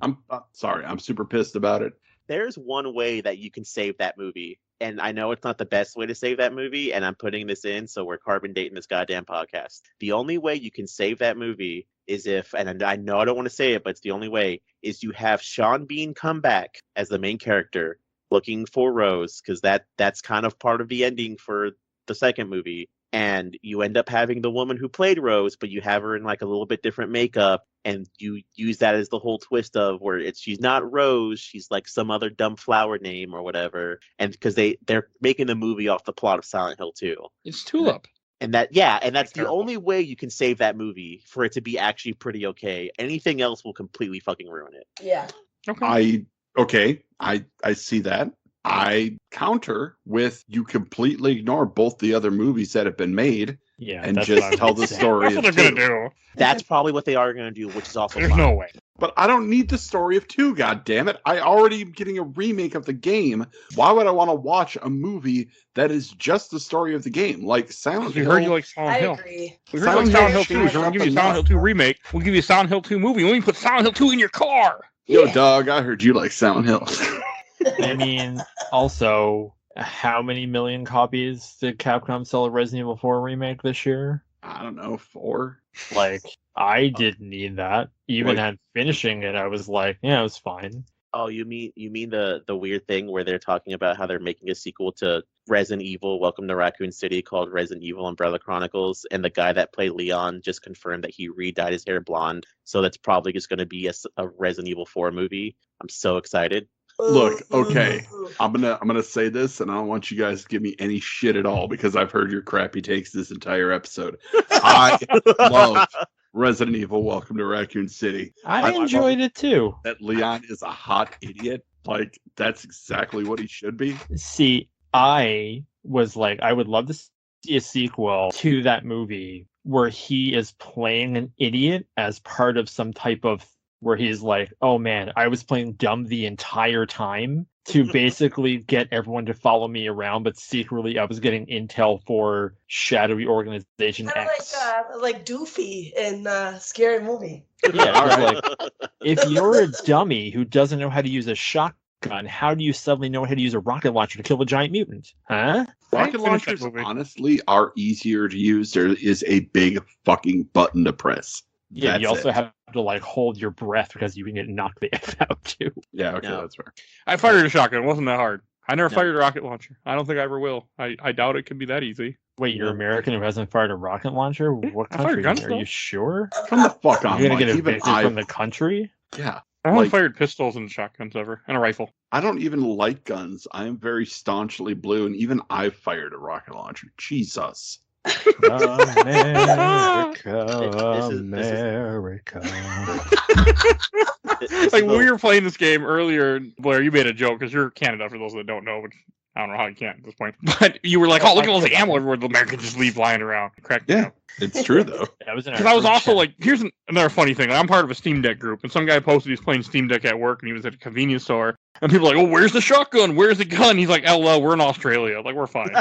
I'm sorry. I'm super pissed about it. there's one way that you can save that movie. And I know it's not the best way to save that movie, and I'm putting this in, so we're carbon dating this goddamn podcast. The only way you can save that movie is if, and I know I don't want to say it, but it's the only way, is you have Sean Bean come back as the main character looking for Rose, because that's kind of part of the ending for the second movie. And you end up having the woman who played Rose, but you have her in like a little bit different makeup, and you use that as the whole twist of where she's not Rose, she's like some other dumb flower name or whatever. And because they're making the movie off the plot of Silent Hill 2. It's Tulip. And that's the Terrible. only way you can save that movie for it to be actually pretty okay. Anything else will completely fucking ruin it. Yeah. Okay. I see that. I counter with you completely ignore both the other movies that have been made Yeah, and that's just what I tell would the say. story That's what of they're two. gonna do. That's probably what they are going to do, which is also There's fine. no way. But I don't need the story of two, goddammit. I already am getting a remake of the game. Why would I want to watch a movie that is just the story of the game? Like Silent We Hill. heard you like Silent I Hill. agree. We heard you like Silent Silent Hill Hill 2, changed so we'll up give you enough. Silent Hill 2 remake. We'll give you a Silent Hill 2 movie. We can put Silent Hill 2 in your car. Yo, Yeah. dog, I heard you like Silent Hill. I mean, also, how many million copies did Capcom sell a Resident Evil 4 remake this year? I don't know, 4. Like, I didn't need that. Even Like- at finishing it, I was like, yeah, it was fine. Oh, you mean the weird thing where they're talking about how they're making a sequel to Resident Evil: Welcome to Raccoon City called Resident Evil Umbrella Chronicles, and the guy that played Leon just confirmed that he re-dyed his hair blonde, so that's probably just going to be a Resident Evil 4 movie. I'm so excited. Look, okay. I'm gonna say this, and I don't want you guys to give me any shit at all because I've heard your crappy takes this entire episode. I love Resident Evil: Welcome to Raccoon City. I enjoyed it too. That Leon is a hot idiot. Like that's exactly what he should be. See, I was like, I would love to see a sequel to that movie where he is playing an idiot as part of some type of where he's like, oh man, I was playing dumb the entire time to basically get everyone to follow me around, but secretly I was getting intel for shadowy organization Kind X. of like Doofy in Scary Movie. Yeah, All it's right. like, if you're a dummy who doesn't know how to use a shotgun, how do you suddenly know how to use a rocket launcher to kill a giant mutant? Huh? Rocket Finish that launchers movie. honestly are easier to use. There is a big fucking button to press. Yeah, That's you also it. have to like hold your breath because you can get knocked the F out too. Yeah, okay, No. that's fair. I fired a shotgun. It wasn't that hard. I never No. fired a rocket launcher. I don't think I ever will. I doubt it could be that easy. Wait, you're No. American who hasn't fired a rocket launcher? What I fired country? guns, Are though. you sure? Come the fuck on, You're gonna Mike. get Even evicted I, from the country? yeah, I only Like- fired pistols and shotguns ever, and a rifle. I don't even like guns. I am very staunchly blue, and even I've fired a rocket launcher. Jesus. America, This is- America. This Like is when we the- were playing this game earlier, Blair, you made a joke because you're Canada for those that don't know, which I don't know how you can't at this point. But you were like, "Oh, look at all this ammo everywhere the Americans just leave lying around." Crack me Yeah. up. It's true, though. That was in our Because I was group also chat. like, here's another funny thing. Like, I'm part of a Steam Deck group, and some guy posted he's playing Steam Deck at work, and he was at a convenience store, and people were like, "Oh, where's the shotgun? Where's the gun?" He's like, "LOL, we're in Australia. Like, we're fine."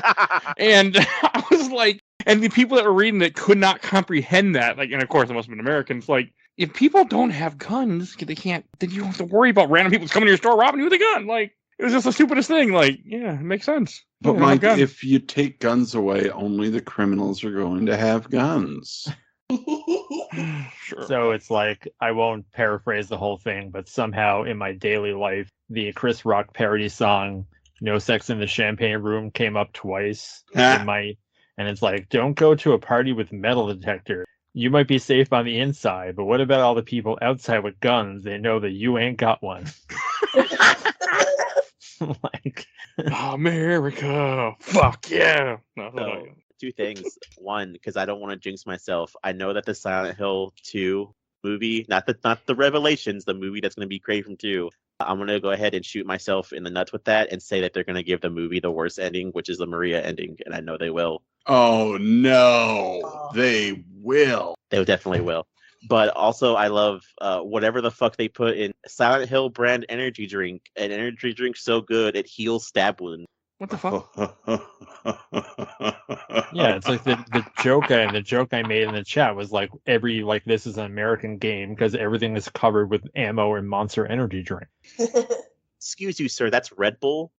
And I was like, and the people that were reading it could not comprehend that. Like, and of course, it must have been Americans. Like, if people don't have guns, they can't. Then you don't have to worry about random people coming to your store robbing you with a gun. Like, it was just the stupidest thing. Like, yeah, it makes sense. But They don't have Mike, guns. if you take guns away, only the criminals are going to have guns. Sure. So it's like, I won't paraphrase the whole thing, but somehow in my daily life, the Chris Rock parody song, No Sex in the Champagne Room, came up twice in my, and it's like, don't go to a party with metal detector. You might be safe on the inside, but what about all the people outside with guns? They know that you ain't got one. Like, America, fuck yeah. No, So, two things. One, because I don't want to jinx myself. I know that the Silent Hill 2 movie, not the Revelations, the movie that's going to be created from 2. I'm going to go ahead and shoot myself in the nuts with that and say that they're going to give the movie the worst ending, which is the Maria ending, and I know they will. Oh no, Oh. they will. They definitely will. But also, I love whatever the fuck they put in Silent Hill brand energy drink. An energy drink so good it heals stab wounds. what the fuck? yeah, it's like the joke I made in the chat was like, this is an American game because everything is covered with ammo and Monster Energy drink. Excuse you, sir. That's Red Bull.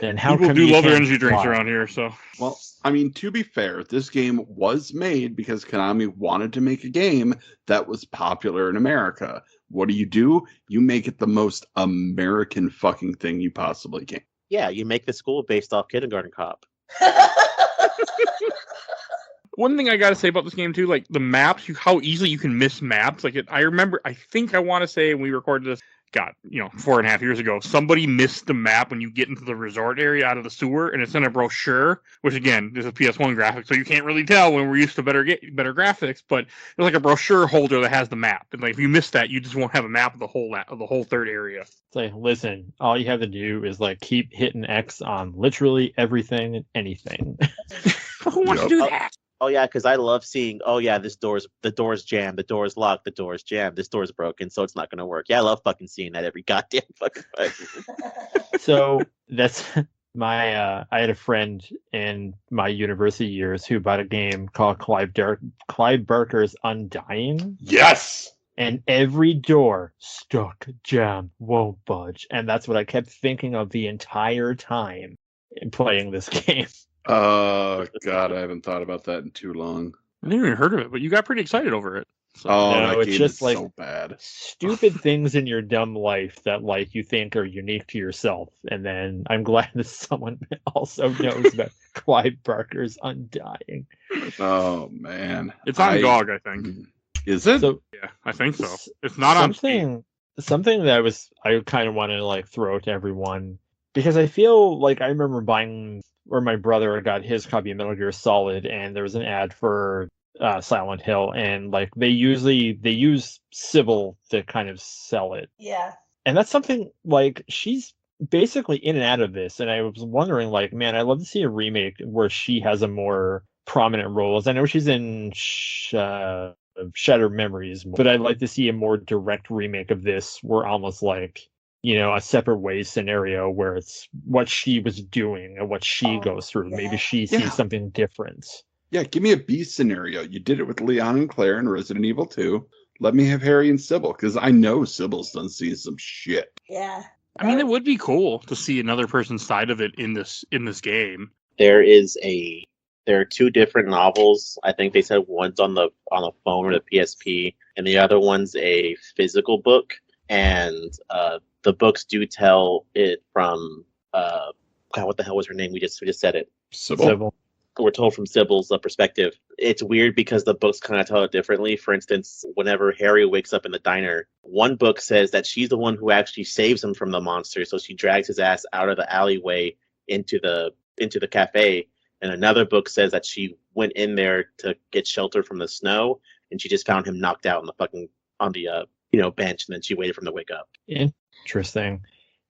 And how People come do you love their can't energy drinks fly? around here, so. Well, I mean, to be fair, this game was made because Konami wanted to make a game that was popular in America. What do? You make it the most American fucking thing you possibly can. Yeah, you make the school based off Kindergarten Cop. One thing I gotta say about this game too, like the maps, how easily you can miss maps. Like I remember, I think I want to say when we recorded this, got 4.5 years ago. Somebody missed the map when you get into the resort area out of the sewer, and it's in a brochure. Which again, is a PS1 graphic, so you can't really tell when we're used to better graphics. But there's like a brochure holder that has the map, and like if you miss that, you just won't have a map of the whole third area. It's like, listen, all you have to do is like keep hitting X on literally everything and anything. Who wants to do that? Oh yeah, because I love seeing. Oh yeah, the door's jammed, the door's locked, the door's jammed, this door's broken, so it's not gonna work. Yeah, I love fucking seeing that every goddamn fucking time. So that's my. I had a friend in my university years who bought a game called Clive Barker's Undying. Yes. And every door stuck, jammed, won't budge, and that's what I kept thinking of the entire time in playing this game. Oh God, I haven't thought about that in too long. I never even heard of it, but you got pretty excited over it. So. Oh, No, that it's game just is like so bad. Stupid things in your dumb life that like you think are unique to yourself, and then I'm glad that someone also knows that Clive Barker's Undying. Oh man, It's on GOG, I think. Is it? So Yeah, I think so. It's not on Steam. something that I kind of want to like throw to everyone, because I feel like I remember buying, or my brother got his copy of Metal Gear Solid, and there was an ad for Silent Hill, and like they use Sybil to kind of sell it. Yeah. And that's something like she's basically in and out of this, and I was wondering, like, man, I'd love to see a remake where she has a more prominent role. As I know she's in Shattered Memories, but I'd like to see a more direct remake of this, where almost like, a separate ways scenario where it's what she was doing and what she goes through. Yeah. Maybe she sees something different. Yeah, give me a B scenario. You did it with Leon and Claire in Resident Evil 2. Let me have Harry and Sybil, because I know Sybil's done seen some shit. Yeah. I mean, it would be cool to see another person's side of it in this game. There are two different novels. I think they said one's on the phone or the PSP, and the other one's a physical book. And the books do tell it from God, what the hell was her name? We just said it. Sybil. We're told from Sybil's perspective. It's weird because the books kind of tell it differently. For instance, whenever Harry wakes up in the diner, one book says that she's the one who actually saves him from the monster. So she drags his ass out of the alleyway into the cafe. And another book says that she went in there to get shelter from the snow, and she just found him knocked out on the bench, and then she waited for him to wake up. Interesting.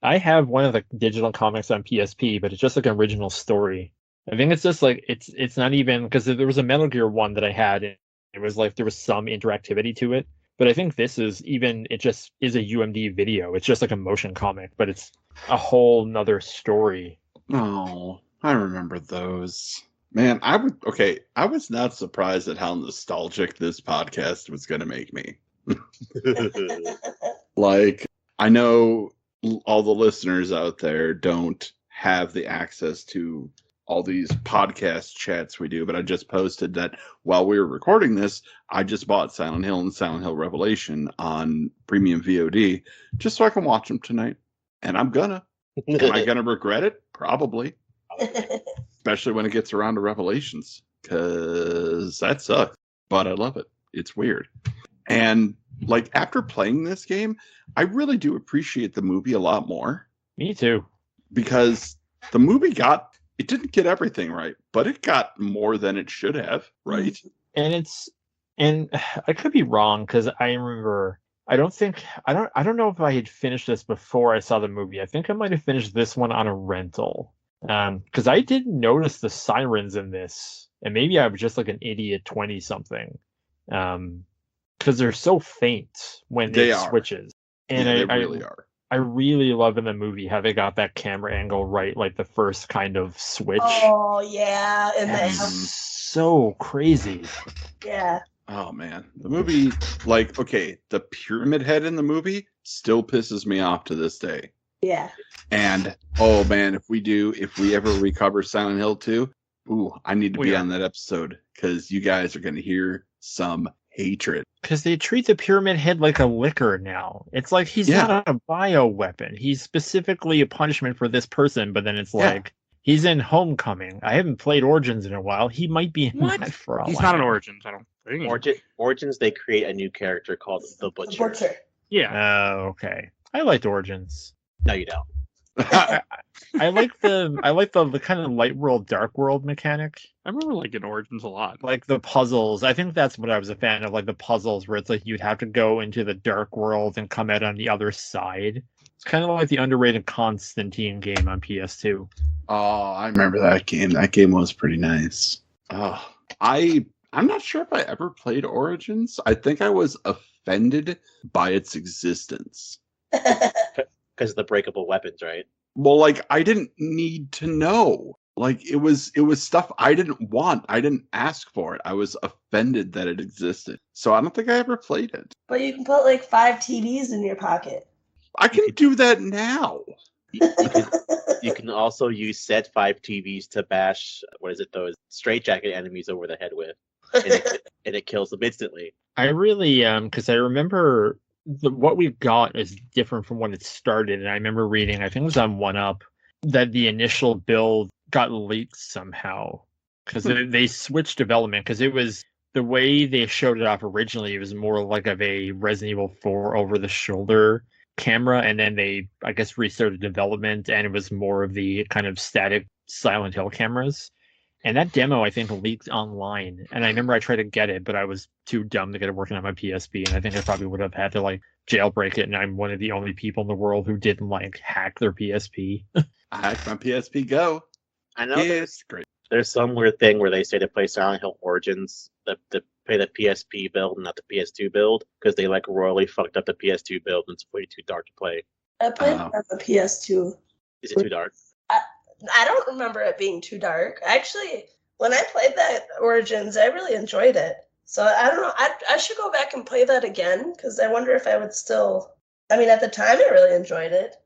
I have one of the digital comics on PSP, but it's just like an original story. I think it's just like it's not even, because there was a Metal Gear one that I had, and it was like there was some interactivity to it. But I think this is it just is a UMD video. It's just like a motion comic, but it's a whole nother story. Oh, I remember those. Man, I was not surprised at how nostalgic this podcast was going to make me. Like, I know all the listeners out there don't have the access to all these podcast chats we do, but I just posted that while we were recording this, I just bought Silent Hill and Silent Hill Revelation on premium VOD just so I can watch them tonight. And I'm gonna. Am I gonna regret it? Probably. Especially when it gets around to Revelations, because that sucks. But I love it. It's weird. And like, after playing this game, I really do appreciate the movie a lot more. Me too. Because the movie it didn't get everything right, but it got more than it should have, right? And I could be wrong, because I remember, I don't know if I had finished this before I saw the movie. I think I might have finished this one on a rental. Because I didn't notice the sirens in this, and maybe I was just like an idiot 20-something. Because they're so faint when it switches. And yeah, they really are. I really love in the movie how they got that camera angle right, like the first kind of switch. Oh yeah, and then so crazy. Yeah. Oh man, the movie, like, okay, the pyramid head in the movie still pisses me off to this day. Yeah. And oh man, if we ever recover Silent Hill 2, I need to be on that episode, because you guys are going to hear some hatred. Because they treat the pyramid head like a liquor now. It's like he's not a bioweapon. He's specifically a punishment for this person, but then it's like he's in Homecoming. I haven't played Origins in a while. He might be in that for all. He's not in Origins, I don't think. Origins, they create a new character called the Butcher. Yeah. Oh, okay. I liked Origins. No, you don't. I like the kind of light world, dark world mechanic. I remember liking Origins a lot. Like the puzzles. I think that's what I was a fan of, like the puzzles where it's like you'd have to go into the dark world and come out on the other side. It's kind of like the underrated Constantine game on PS2. Oh, I remember that game. That game was pretty nice. Oh, I'm not sure if I ever played Origins. I think I was offended by its existence. Because of the breakable weapons, right? Well, like I didn't need to know. Like it was stuff I didn't want. I didn't ask for it. I was offended that it existed. So I don't think I ever played it. But you can put like 5 TVs in your pocket. I can do that now. You can also use said 5 TVs to bash, those straitjacket enemies over the head with. And it kills them instantly. I really, because I remember what we've got is different from when it started. And I remember reading, I think it was on 1UP, that the initial build got leaked somehow. Because they switched development, because it was the way they showed it off originally, it was more like of a Resident Evil 4 over-the-shoulder camera, and then they, I guess, restarted development, and it was more of the kind of static Silent Hill cameras. And that demo, I think, leaked online. And I remember I tried to get it, but I was too dumb to get it working on my PSP. And I think I probably would have had to, like, jailbreak it. And I'm one of the only people in the world who didn't, like, hack their PSP. I hacked my PSP Go. I know It's great. there's some weird thing where they say to play Silent Hill Origins, to play the PSP build and not the PS2 build, because they, like, royally fucked up the PS2 build and it's way too dark to play. I played it on the PS2. Is it too dark? I don't remember it being too dark. Actually, when I played that Origins, I really enjoyed it. So I don't know. I should go back and play that again, because I wonder if I would still. I mean, at the time, I really enjoyed it.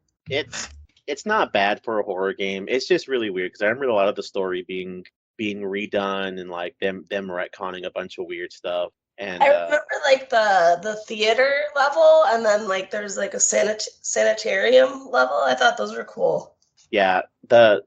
It's not bad for a horror game. It's just really weird because I remember a lot of the story being redone and like them retconning a bunch of weird stuff. And I remember like the theater level, and then like there's like a sanitarium level. I thought those were cool. Yeah, the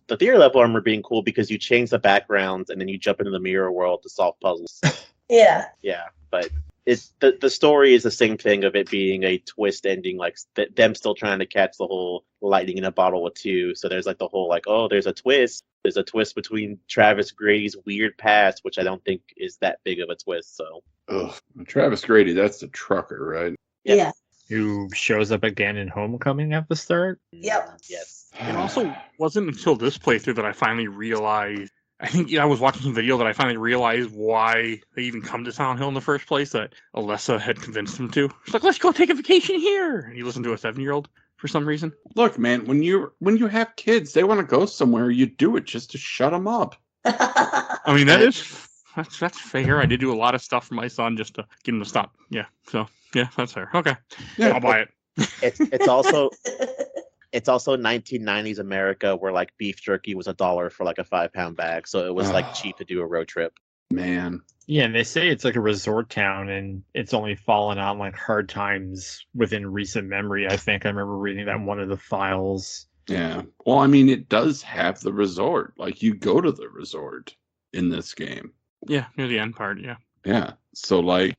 theater level I remember being cool because you change the backgrounds and then you jump into the mirror world to solve puzzles. Yeah. Yeah, but it's the story is the same thing of it being a twist ending, like them still trying to catch the whole lightning in a bottle with two. So there's like the whole like, oh, there's a twist. There's a twist between Travis Grady's weird past, which I don't think is that big of a twist. So, Travis Grady, that's the trucker, right? Yeah. Who shows up again in Homecoming at the start? Yep. Yes. It also wasn't until this playthrough that I finally realized. I think I was watching some video that I finally realized why they even come to Silent Hill in the first place. That Alessa had convinced him to. She's like, "Let's go take a vacation here." And you listen to a 7-year-old for some reason. Look, man, when you have kids, they want to go somewhere. You do it just to shut them up. I mean, that's fair. I did do a lot of stuff for my son just to get him to stop. Yeah, so yeah, that's fair. Okay, Yeah, I'll buy it. It's also 1990s America where like beef jerky was $1 for like a 5-pound bag, so it was like cheap to do a road trip. Man. Yeah, and they say it's like a resort town, and it's only fallen on like hard times within recent memory. I think I remember reading that in one of the files. Yeah. Well, I mean, it does have the resort. Like, you go to the resort in this game. Yeah, near the end part. Yeah. Yeah. So, like,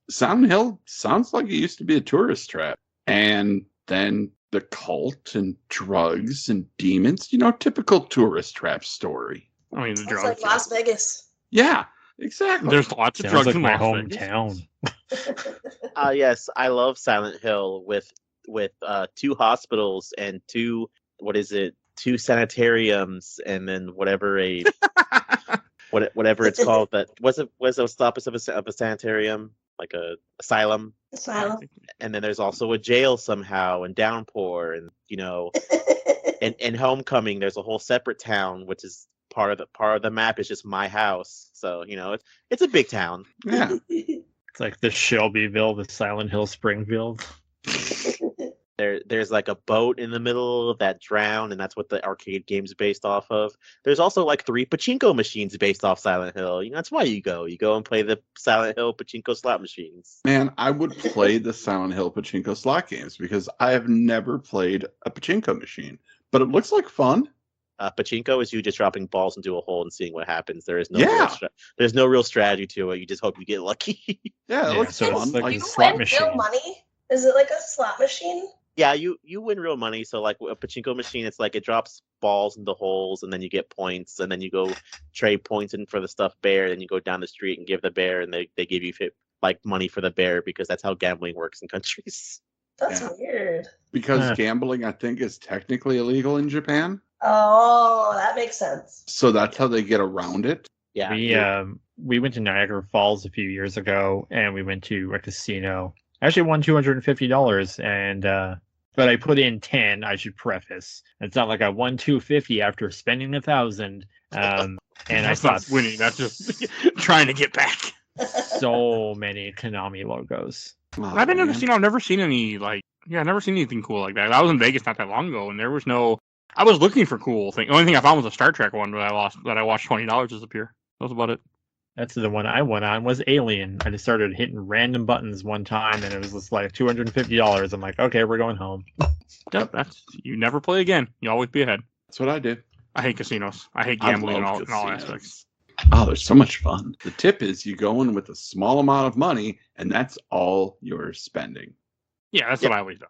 Silent Hill sounds like it used to be a tourist trap. And then the cult and drugs and demons, typical tourist trap story. I mean, the It's drugs. like Las Vegas. Yeah, exactly. There's lots of Sounds drugs like in my Las Vegas. hometown. Yes, I love Silent Hill with 2 hospitals and 2 sanitariums, and then whatever it's called. That was the opposite of a sanitarium, like a asylum. Asylum. And then there's also a jail somehow, and Downpour, and and Homecoming. There's a whole separate town, which is part of the map is just my house. So it's a big town. Yeah. It's like the Shelbyville, the Silent Hill Springfield. There's like a boat in the middle that drowned, and that's what the arcade game's based off of. There's also like 3 pachinko machines based off Silent Hill. That's why you go and play the Silent Hill pachinko slot machines. Man, I would play the Silent Hill pachinko slot games because I have never played a pachinko machine, but it looks like fun. Pachinko is you just dropping balls into a hole and seeing what happens. There is there's no real strategy to it. You just hope you get lucky. Yeah, it looks so fun. it's like Like, a slot win machine. real money? Is it like a slot machine? Yeah, you win real money. So like a pachinko machine, it's like it drops balls into holes, and then you get points, and then you go trade points in for the stuffed bear. Then you go down the street and give the bear, and they give you like money for the bear because that's how gambling works in countries. That's Yeah. weird. Because gambling, I think, is technically illegal in Japan. Oh, that makes sense. So that's how they get around it. Yeah. We went to Niagara Falls a few years ago, and we went to a casino. I actually won $250, and but I put in 10. I should preface. It's not like I won $250 after spending $1,000. And That's I not thought winning. That's just trying to get back. so many Konami logos. Oh, I've been to the man. casino. I've never seen any I've never seen anything cool like that. I was in Vegas not that long ago, and there was no. I was looking for cool things. The only thing I found was a Star Trek one that I watched $20 disappear. That was about it. That's the one I went on was Alien. I just started hitting random buttons one time, and it was just like $250. I'm like, okay, we're going home. Yep, you never play again. You always be ahead. That's what I do. I hate casinos. I hate I gambling in love all casinos. aspects. Oh, they're so much fun. The tip is you go in with a small amount of money, and that's all you're spending. Yeah, that's what I always done.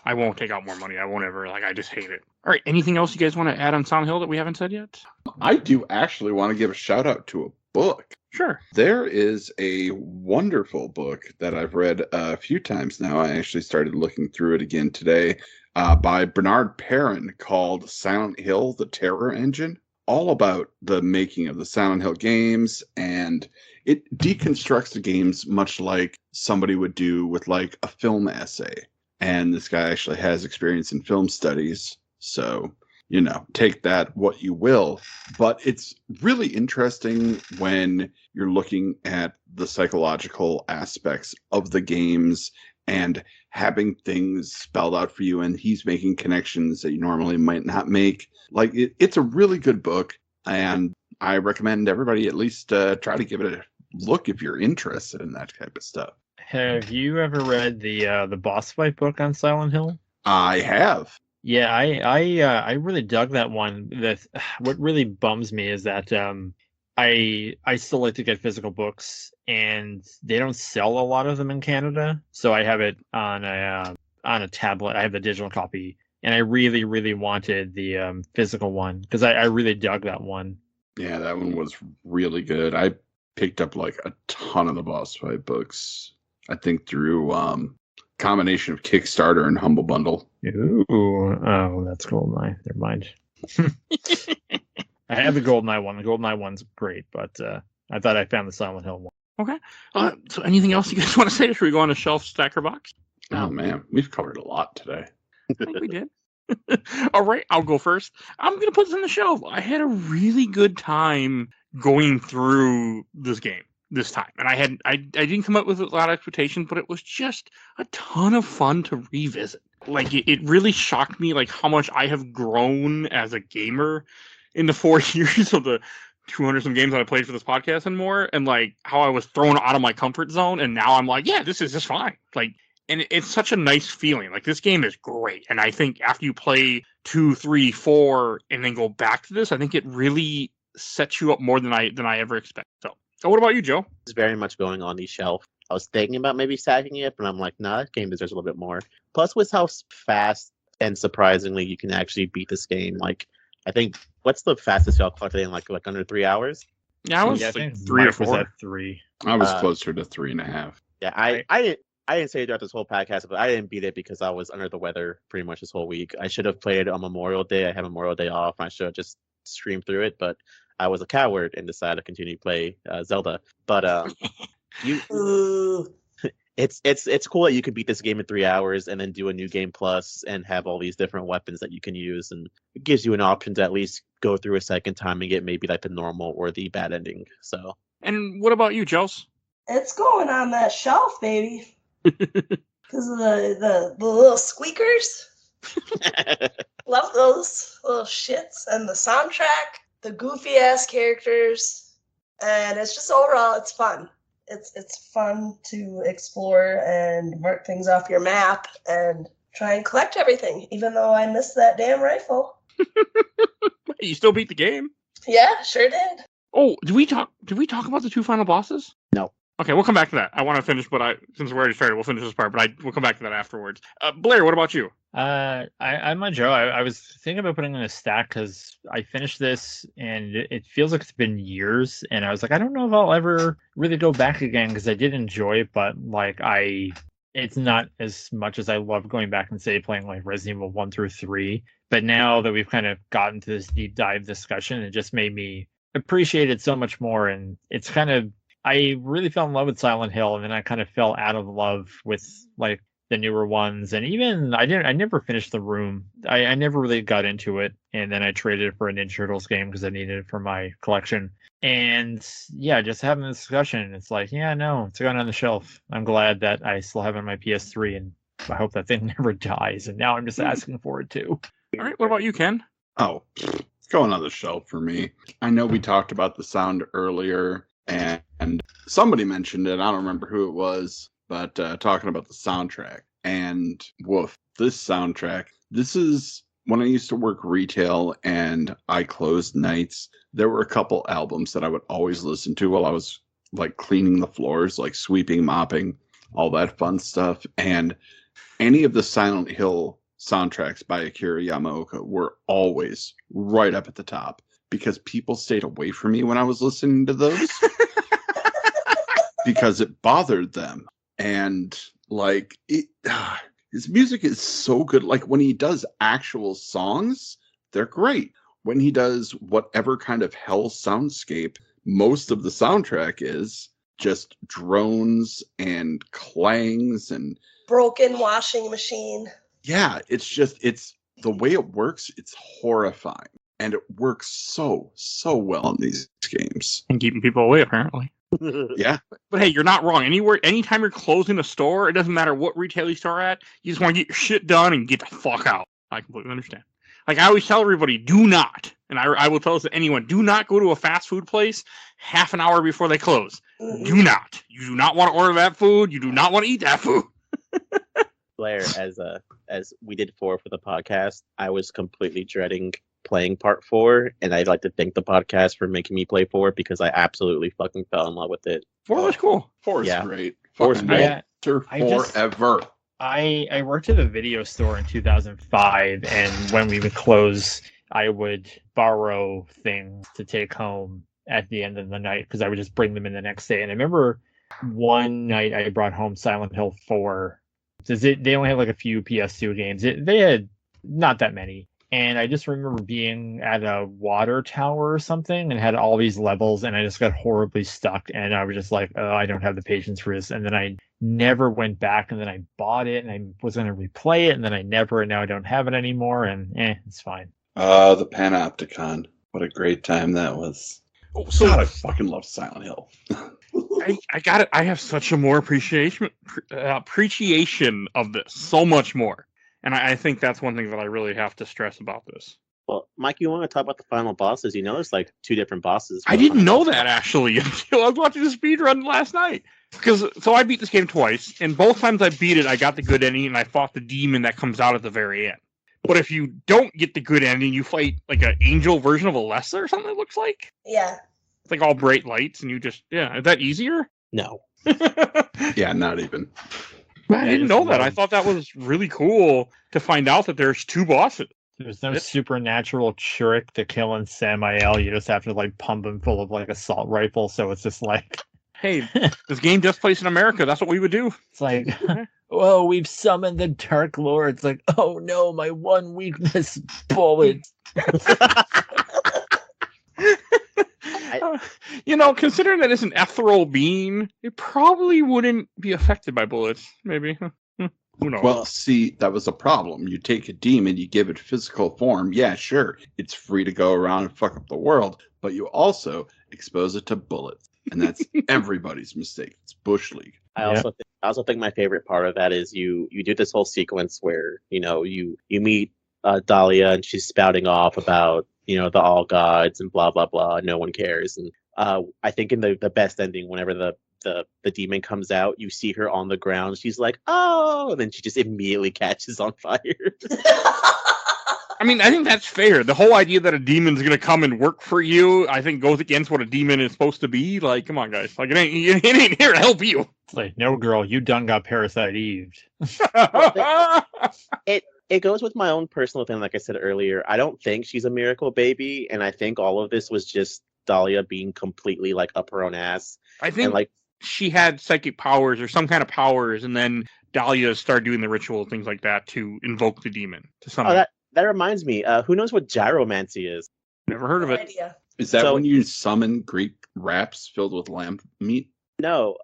I won't take out more money. I won't ever I just hate it. All right, anything else you guys want to add on Silent Hill that we haven't said yet? I do actually want to give a shout out to a book. Sure. There is a wonderful book that I've read a few times now. I actually started looking through it again today by Bernard Perrin called Silent Hill, The Terror Engine. All about the making of the Silent Hill games, and it deconstructs the games much like somebody would do with like a film essay. And this guy actually has experience in film studies, so take that what you will. But it's really interesting when you're looking at the psychological aspects of the games and having things spelled out for you, and he's making connections that you normally might not make. Like it's a really good book, and I recommend everybody at least try to give it a look if you're interested in that type of stuff. Have you ever read the boss fight book on Silent Hill? I have. Yeah, I really dug that one. What really bums me is that I still like to get physical books, and they don't sell a lot of them in Canada. So I have it on a tablet. I have the digital copy, and I really, really wanted the physical one because I really dug that one. Yeah, that one was really good. I picked up like a ton of the boss fight books, I think through combination of Kickstarter and Humble Bundle. Ooh, oh, that's GoldenEye. Never mind. I have the GoldenEye one. The GoldenEye one's great, but I thought I found the Silent Hill one. Okay. So anything else you guys want to say? Should we go on a shelf stacker box? Oh man, we've covered a lot today. I think we did. All right, I'll go first. I'm going to put this on the shelf. I had a really good time going through this game this time. And I didn't come up with a lot of expectations, but it was just a ton of fun to revisit. Like, it really shocked me, like, how much I have grown as a gamer in the 4 years of the 200-some games that I played for this podcast and more, and, like, how I was thrown out of my comfort zone, and now I'm like, yeah, this is just fine. Like, and it's such a nice feeling. Like, this game is great. And I think after you play 2, 3, 4, and then go back to this, I think it really sets you up more than I ever expected. So what about you, Joe? It's very much going on the shelf. I was thinking about maybe stacking it, but I'm like, nah, that game deserves a little bit more. Plus, with how fast and surprisingly you can actually beat this game. Like, I think, what's the fastest y'all clocked in? Like under 3 hours? Yeah, I was I like think 3 or Mike was 4. at 3. I was closer to 3.5. Yeah, I didn't say it throughout this whole podcast, but I didn't beat it because I was under the weather pretty much this whole week. I should have played it on Memorial Day. I had Memorial Day off, and I should have just streamed through it, but I was a coward and decided to continue to play Zelda. But it's cool that you can beat this game in 3 hours and then do a new game plus and have all these different weapons that you can use, and it gives you an option to at least go through a second time and get maybe like the normal or the bad ending. So. And what about you, Chels? It's going on that shelf, baby. Because of the little squeakers. Love those little shits. And the soundtrack, the goofy ass characters. And it's just overall, it's fun. It's fun to explore and mark things off your map and try and collect everything, even though I missed that damn rifle. You still beat the game? Yeah, sure did. Oh, did we talk about the 2 final bosses? No. Okay, we'll come back to that. I want to finish, but since we already started, we'll finish this part. But we'll come back to that afterwards. Blair, what about you? I'm on Joe. I was thinking about putting in a stack because I finished this and it feels like it's been years, and I was like, I don't know if I'll ever really go back again because I did enjoy it, but like it's not as much as I love going back and say playing like Resident Evil 1 through 3. But now that we've kind of gotten to this deep dive discussion, it just made me appreciate it so much more. And it's kind of, I really fell in love with Silent Hill, and then I kind of fell out of love with like the newer ones. And even I never finished The Room. I never really got into it, and then I traded it for a Ninja Turtles game because I needed it for my collection. And yeah, just having the discussion, it's like, yeah, no, it's gone on the shelf. I'm glad that I still have it on my PS3, and I hope that thing never dies. And now I'm just asking for it too. All right, what about you, Ken? Oh, it's going on the shelf for me. I know we talked about the sound earlier, and somebody mentioned it. I don't remember who it was, but talking about the soundtrack. And woof, this soundtrack. This is when I used to work retail and I closed nights. There were a couple albums that I would always listen to while I was like cleaning the floors, like sweeping, mopping, all that fun stuff. And any of the Silent Hill soundtracks by Akira Yamaoka were always right up at the top because people stayed away from me when I was listening to those because it bothered them. And like his music is so good. Like when he does actual songs, they're great. When he does whatever kind of hell soundscape, most of the soundtrack is just drones and clangs and broken washing machine. Yeah, it's the way it works, it's horrifying. And it works so well in these games. And keeping people away, apparently. Yeah. But hey, you're not wrong. Anytime you're closing a store, it doesn't matter what retail you store at, you just want to get your shit done and get the fuck out. I completely understand. Like I always tell everybody, do not, and I will tell this to anyone, do not go to a fast food place half an hour before they close. Mm-hmm. Do not. You do not want to order that food. You do not want to eat that food. Blair, as we did 4 for the podcast, I was completely dreading playing part 4, and I'd like to thank the podcast for making me play 4 because I absolutely fucking fell in love with it. 4 was cool. 4 is great. 4 is great. Forever. I worked at a video store in 2005, and when we would close, I would borrow things to take home at the end of the night because I would just bring them in the next day. And I remember one night I brought home Silent Hill 4. They only had like a few PS2 games. They had not that many. And I just remember being at a water tower or something and had all these levels, and I just got horribly stuck. And I was just like, oh, I don't have the patience for this. And then I never went back, and then I bought it, and I was going to replay it, and then and now I don't have it anymore, and it's fine. The Panopticon. What a great time that was. Oh, so God, I fucking love Silent Hill. I got it. I have such a more appreciation of this, so much more. And I think that's one thing that I really have to stress about this. Well, Mike, you want to talk about the final bosses? You know, there's like 2 different bosses. I didn't know that actually until I was watching the speedrun last night. So I beat this game twice, and both times I beat it, I got the good ending, and I fought the demon that comes out at the very end. But if you don't get the good ending, you fight like an angel version of Alessa or something. It looks like. Yeah. It's like all bright lights, and you just is that easier? No. Yeah, not even. I didn't know that. I thought that was really cool to find out that there's 2 bosses. There's no supernatural trick to killing Samael. You just have to like pump him full of like assault rifle. So it's just like, hey, this game just plays in America. That's what we would do. It's like, well, we've summoned the Dark Lord. It's like, oh no, my one weakness, bullets. Considering that it's an ethereal being, it probably wouldn't be affected by bullets. Maybe. Who knows? Well, see, that was a problem. You take a demon, you give it physical form. Yeah, sure. It's free to go around and fuck up the world. But you also expose it to bullets. And that's everybody's mistake. It's Bush League. I also think my favorite part of that is you do this whole sequence where, you meet Dahlia and she's spouting off about, the all gods and blah, blah, blah. No one cares. And I think in the best ending, whenever the demon comes out, you see her on the ground. She's like, oh, and then she just immediately catches on fire. I mean, I think that's fair. The whole idea that a demon's gonna come and work for you, I think, goes against what a demon is supposed to be. Like, come on, guys. Like, it ain't here to help you. It's like, no, girl, you done got parasite Eve. It goes with my own personal thing. Like I said earlier, I don't think she's a miracle baby, and I think all of this was just Dahlia being completely like up her own ass. I think And like she had psychic powers or some kind of powers, and then Dahlia started doing the ritual, things like that, to invoke the demon to summon. oh, that reminds me. Who knows what gyromancy is? Never heard of No it. idea. Is that So- when you summon Greek wraps filled with lamb meat? No,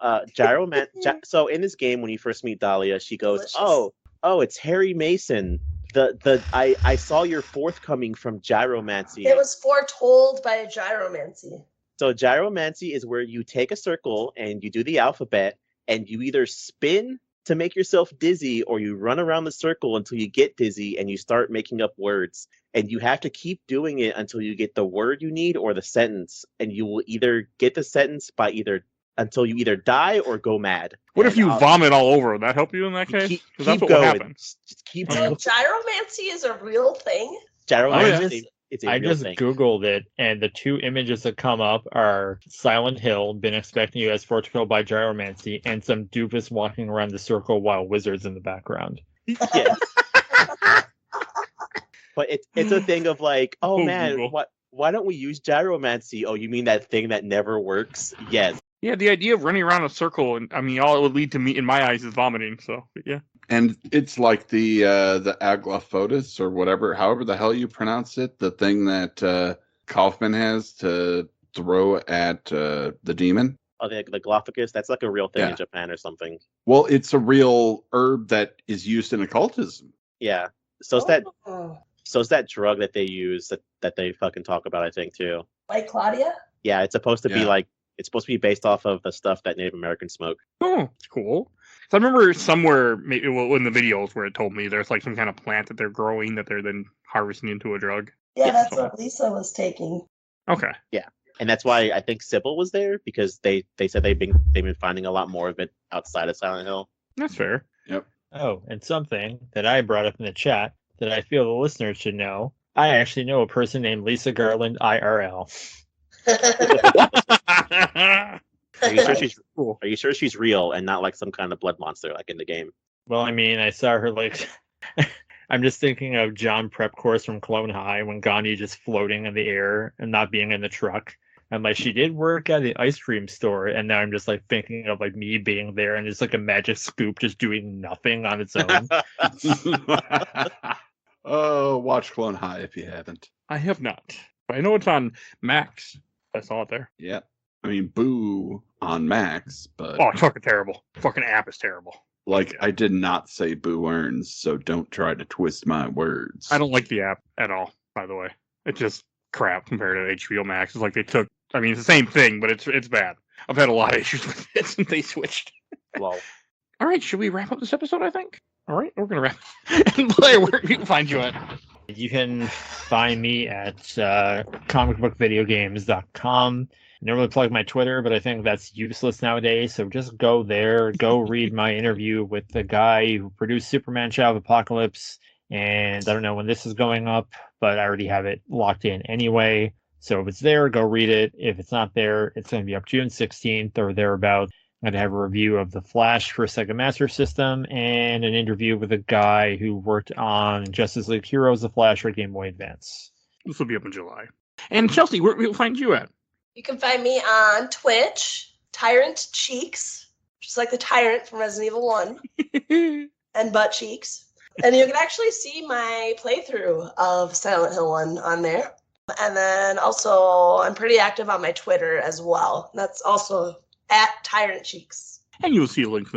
so in this game, when you first meet Dahlia, she goes, Delicious. "Oh, it's Harry Mason. I saw your forthcoming from gyromancy." It was foretold by a gyromancy. So gyromancy is where you take a circle and you do the alphabet, and you either spin to make yourself dizzy, or you run around the circle until you get dizzy and you start making up words. And you have to keep doing it until you get the word you need or the sentence. And you will either get the sentence until you either die or go mad. What if And you vomit all over? Would that help you in that case? Keep, 'Cause that's keep what will going. happen. Just keep So going. gyromancy is a real thing? Gyromancy, it's a I real just thing. Googled it, and the two images that come up are Silent Hill, been expecting you as foretold by gyromancy, and some doofus walking around the circle while wizards in the background. Yes. But it's a thing of like, oh Oh, man, Google. why don't we use gyromancy? Oh, you mean that thing that never works? Yes. Yeah, the idea of running around a circle, and I mean, all it would lead to me, in my eyes, is vomiting. So, yeah. And it's like the aglophotis or whatever, however the hell you pronounce it, the thing that Kaufman has to throw at the demon. Oh, the Glophagus, that's like a real thing Yeah. in Japan or something. Well, it's a real herb that is used in occultism. Yeah. So it's that drug that they use that they fucking talk about, I think, too. Like Claudia? Yeah, it's supposed to be Yeah. like, it's supposed to be based off of the stuff that Native Americans smoke. Oh, it's cool. So I remember somewhere, maybe in the videos, where it told me there's like some kind of plant that they're growing that they're then harvesting into a drug. Yeah, Yeah, that's so- what Lisa was taking. Okay. And that's why I think Sybil was there, because they said they've been finding a lot more of it outside of Silent Hill. That's fair. Oh, and something that I brought up in the chat that I feel the listeners should know. I actually know a person named Lisa Garland IRL. Are you sure she's Cool. Are you sure she's real and not like some kind of blood monster like in the game? Well, I mean, I saw her like. I'm just thinking of John Prep Course from Clone High when Gandhi just floating in the air and not being in the truck. And like she did work at the ice cream store, and now I'm just like thinking of like me being there and it's like a magic scoop just doing nothing on its own. Oh, watch Clone High if you haven't. I have not. But I know it's on Max. I saw it there. Yeah. I mean, Boo on Max, but Oh, it's fucking terrible. Fucking app is terrible. like I did not say Boo earns, so don't try to twist my words. I don't like the app at all, by the way. It's just crap compared to HBO Max. It's like they took, I mean, it's the same thing, but it's bad. I've had a lot of issues with it since they switched. Well, All right, should we wrap up this episode, I think? All right, we're going to wrap. And Blair, where can people find you at? You can find me at comicbookvideogames.com. I normally plug my Twitter, but I think that's useless nowadays. So just go there, go read my interview with the guy who produced Superman Shadow of Apocalypse. And I don't know when this is going up, but I already have it locked in anyway. So if it's there, go read it. If it's not there, it's going to be up June 16th or thereabout. I'm going to have a review of The Flash for Sega Master System and an interview with a guy who worked on Justice League Heroes, The Flash for Game Boy Advance. This will be up in July. And Chelsea, where can people find you at? You can find me on Twitch, Tyrant Cheeks, just like the Tyrant from Resident Evil 1, and Butt Cheeks. And you can actually see my playthrough of Silent Hill 1 on there. And then also, I'm pretty active on my Twitter as well. That's also at Tyrant Cheeks. And you'll see a link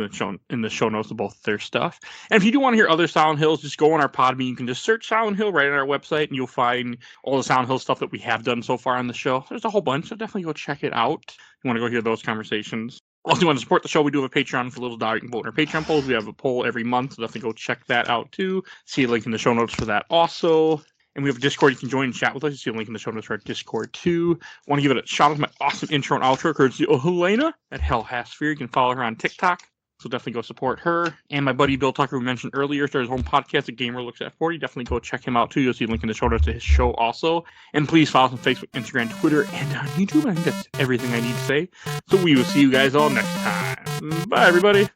in the show notes of both their stuff. And if you do want to hear other Silent Hills, just go on our Podbean. You can just search Silent Hill right on our website, and you'll find all the Silent Hill stuff that we have done so far on the show. There's a whole bunch, so definitely go check it out. You want to go hear those conversations. Also, if you want to support the show, we do have a Patreon for a little dollar. You can vote in our Patreon polls. We have a poll every month, so definitely go check that out, too. See a link in the show notes for that also. And we have a Discord. You can join and chat with us. You see a link in the show notes for our Discord, too. I want to give it a shout out to my awesome intro and outro, courtesy of Helena at Hell Hasphere. You can follow her on TikTok, So definitely go support her. And my buddy Bill Tucker, who we mentioned earlier, started his own podcast, A Gamer Looks at 40. Definitely go check him out too. You'll see a link in the show notes to his show also. And please follow us on Facebook, Instagram, Twitter, and on YouTube. I think that's everything I need to say. So we will see you guys all next time. Bye, everybody.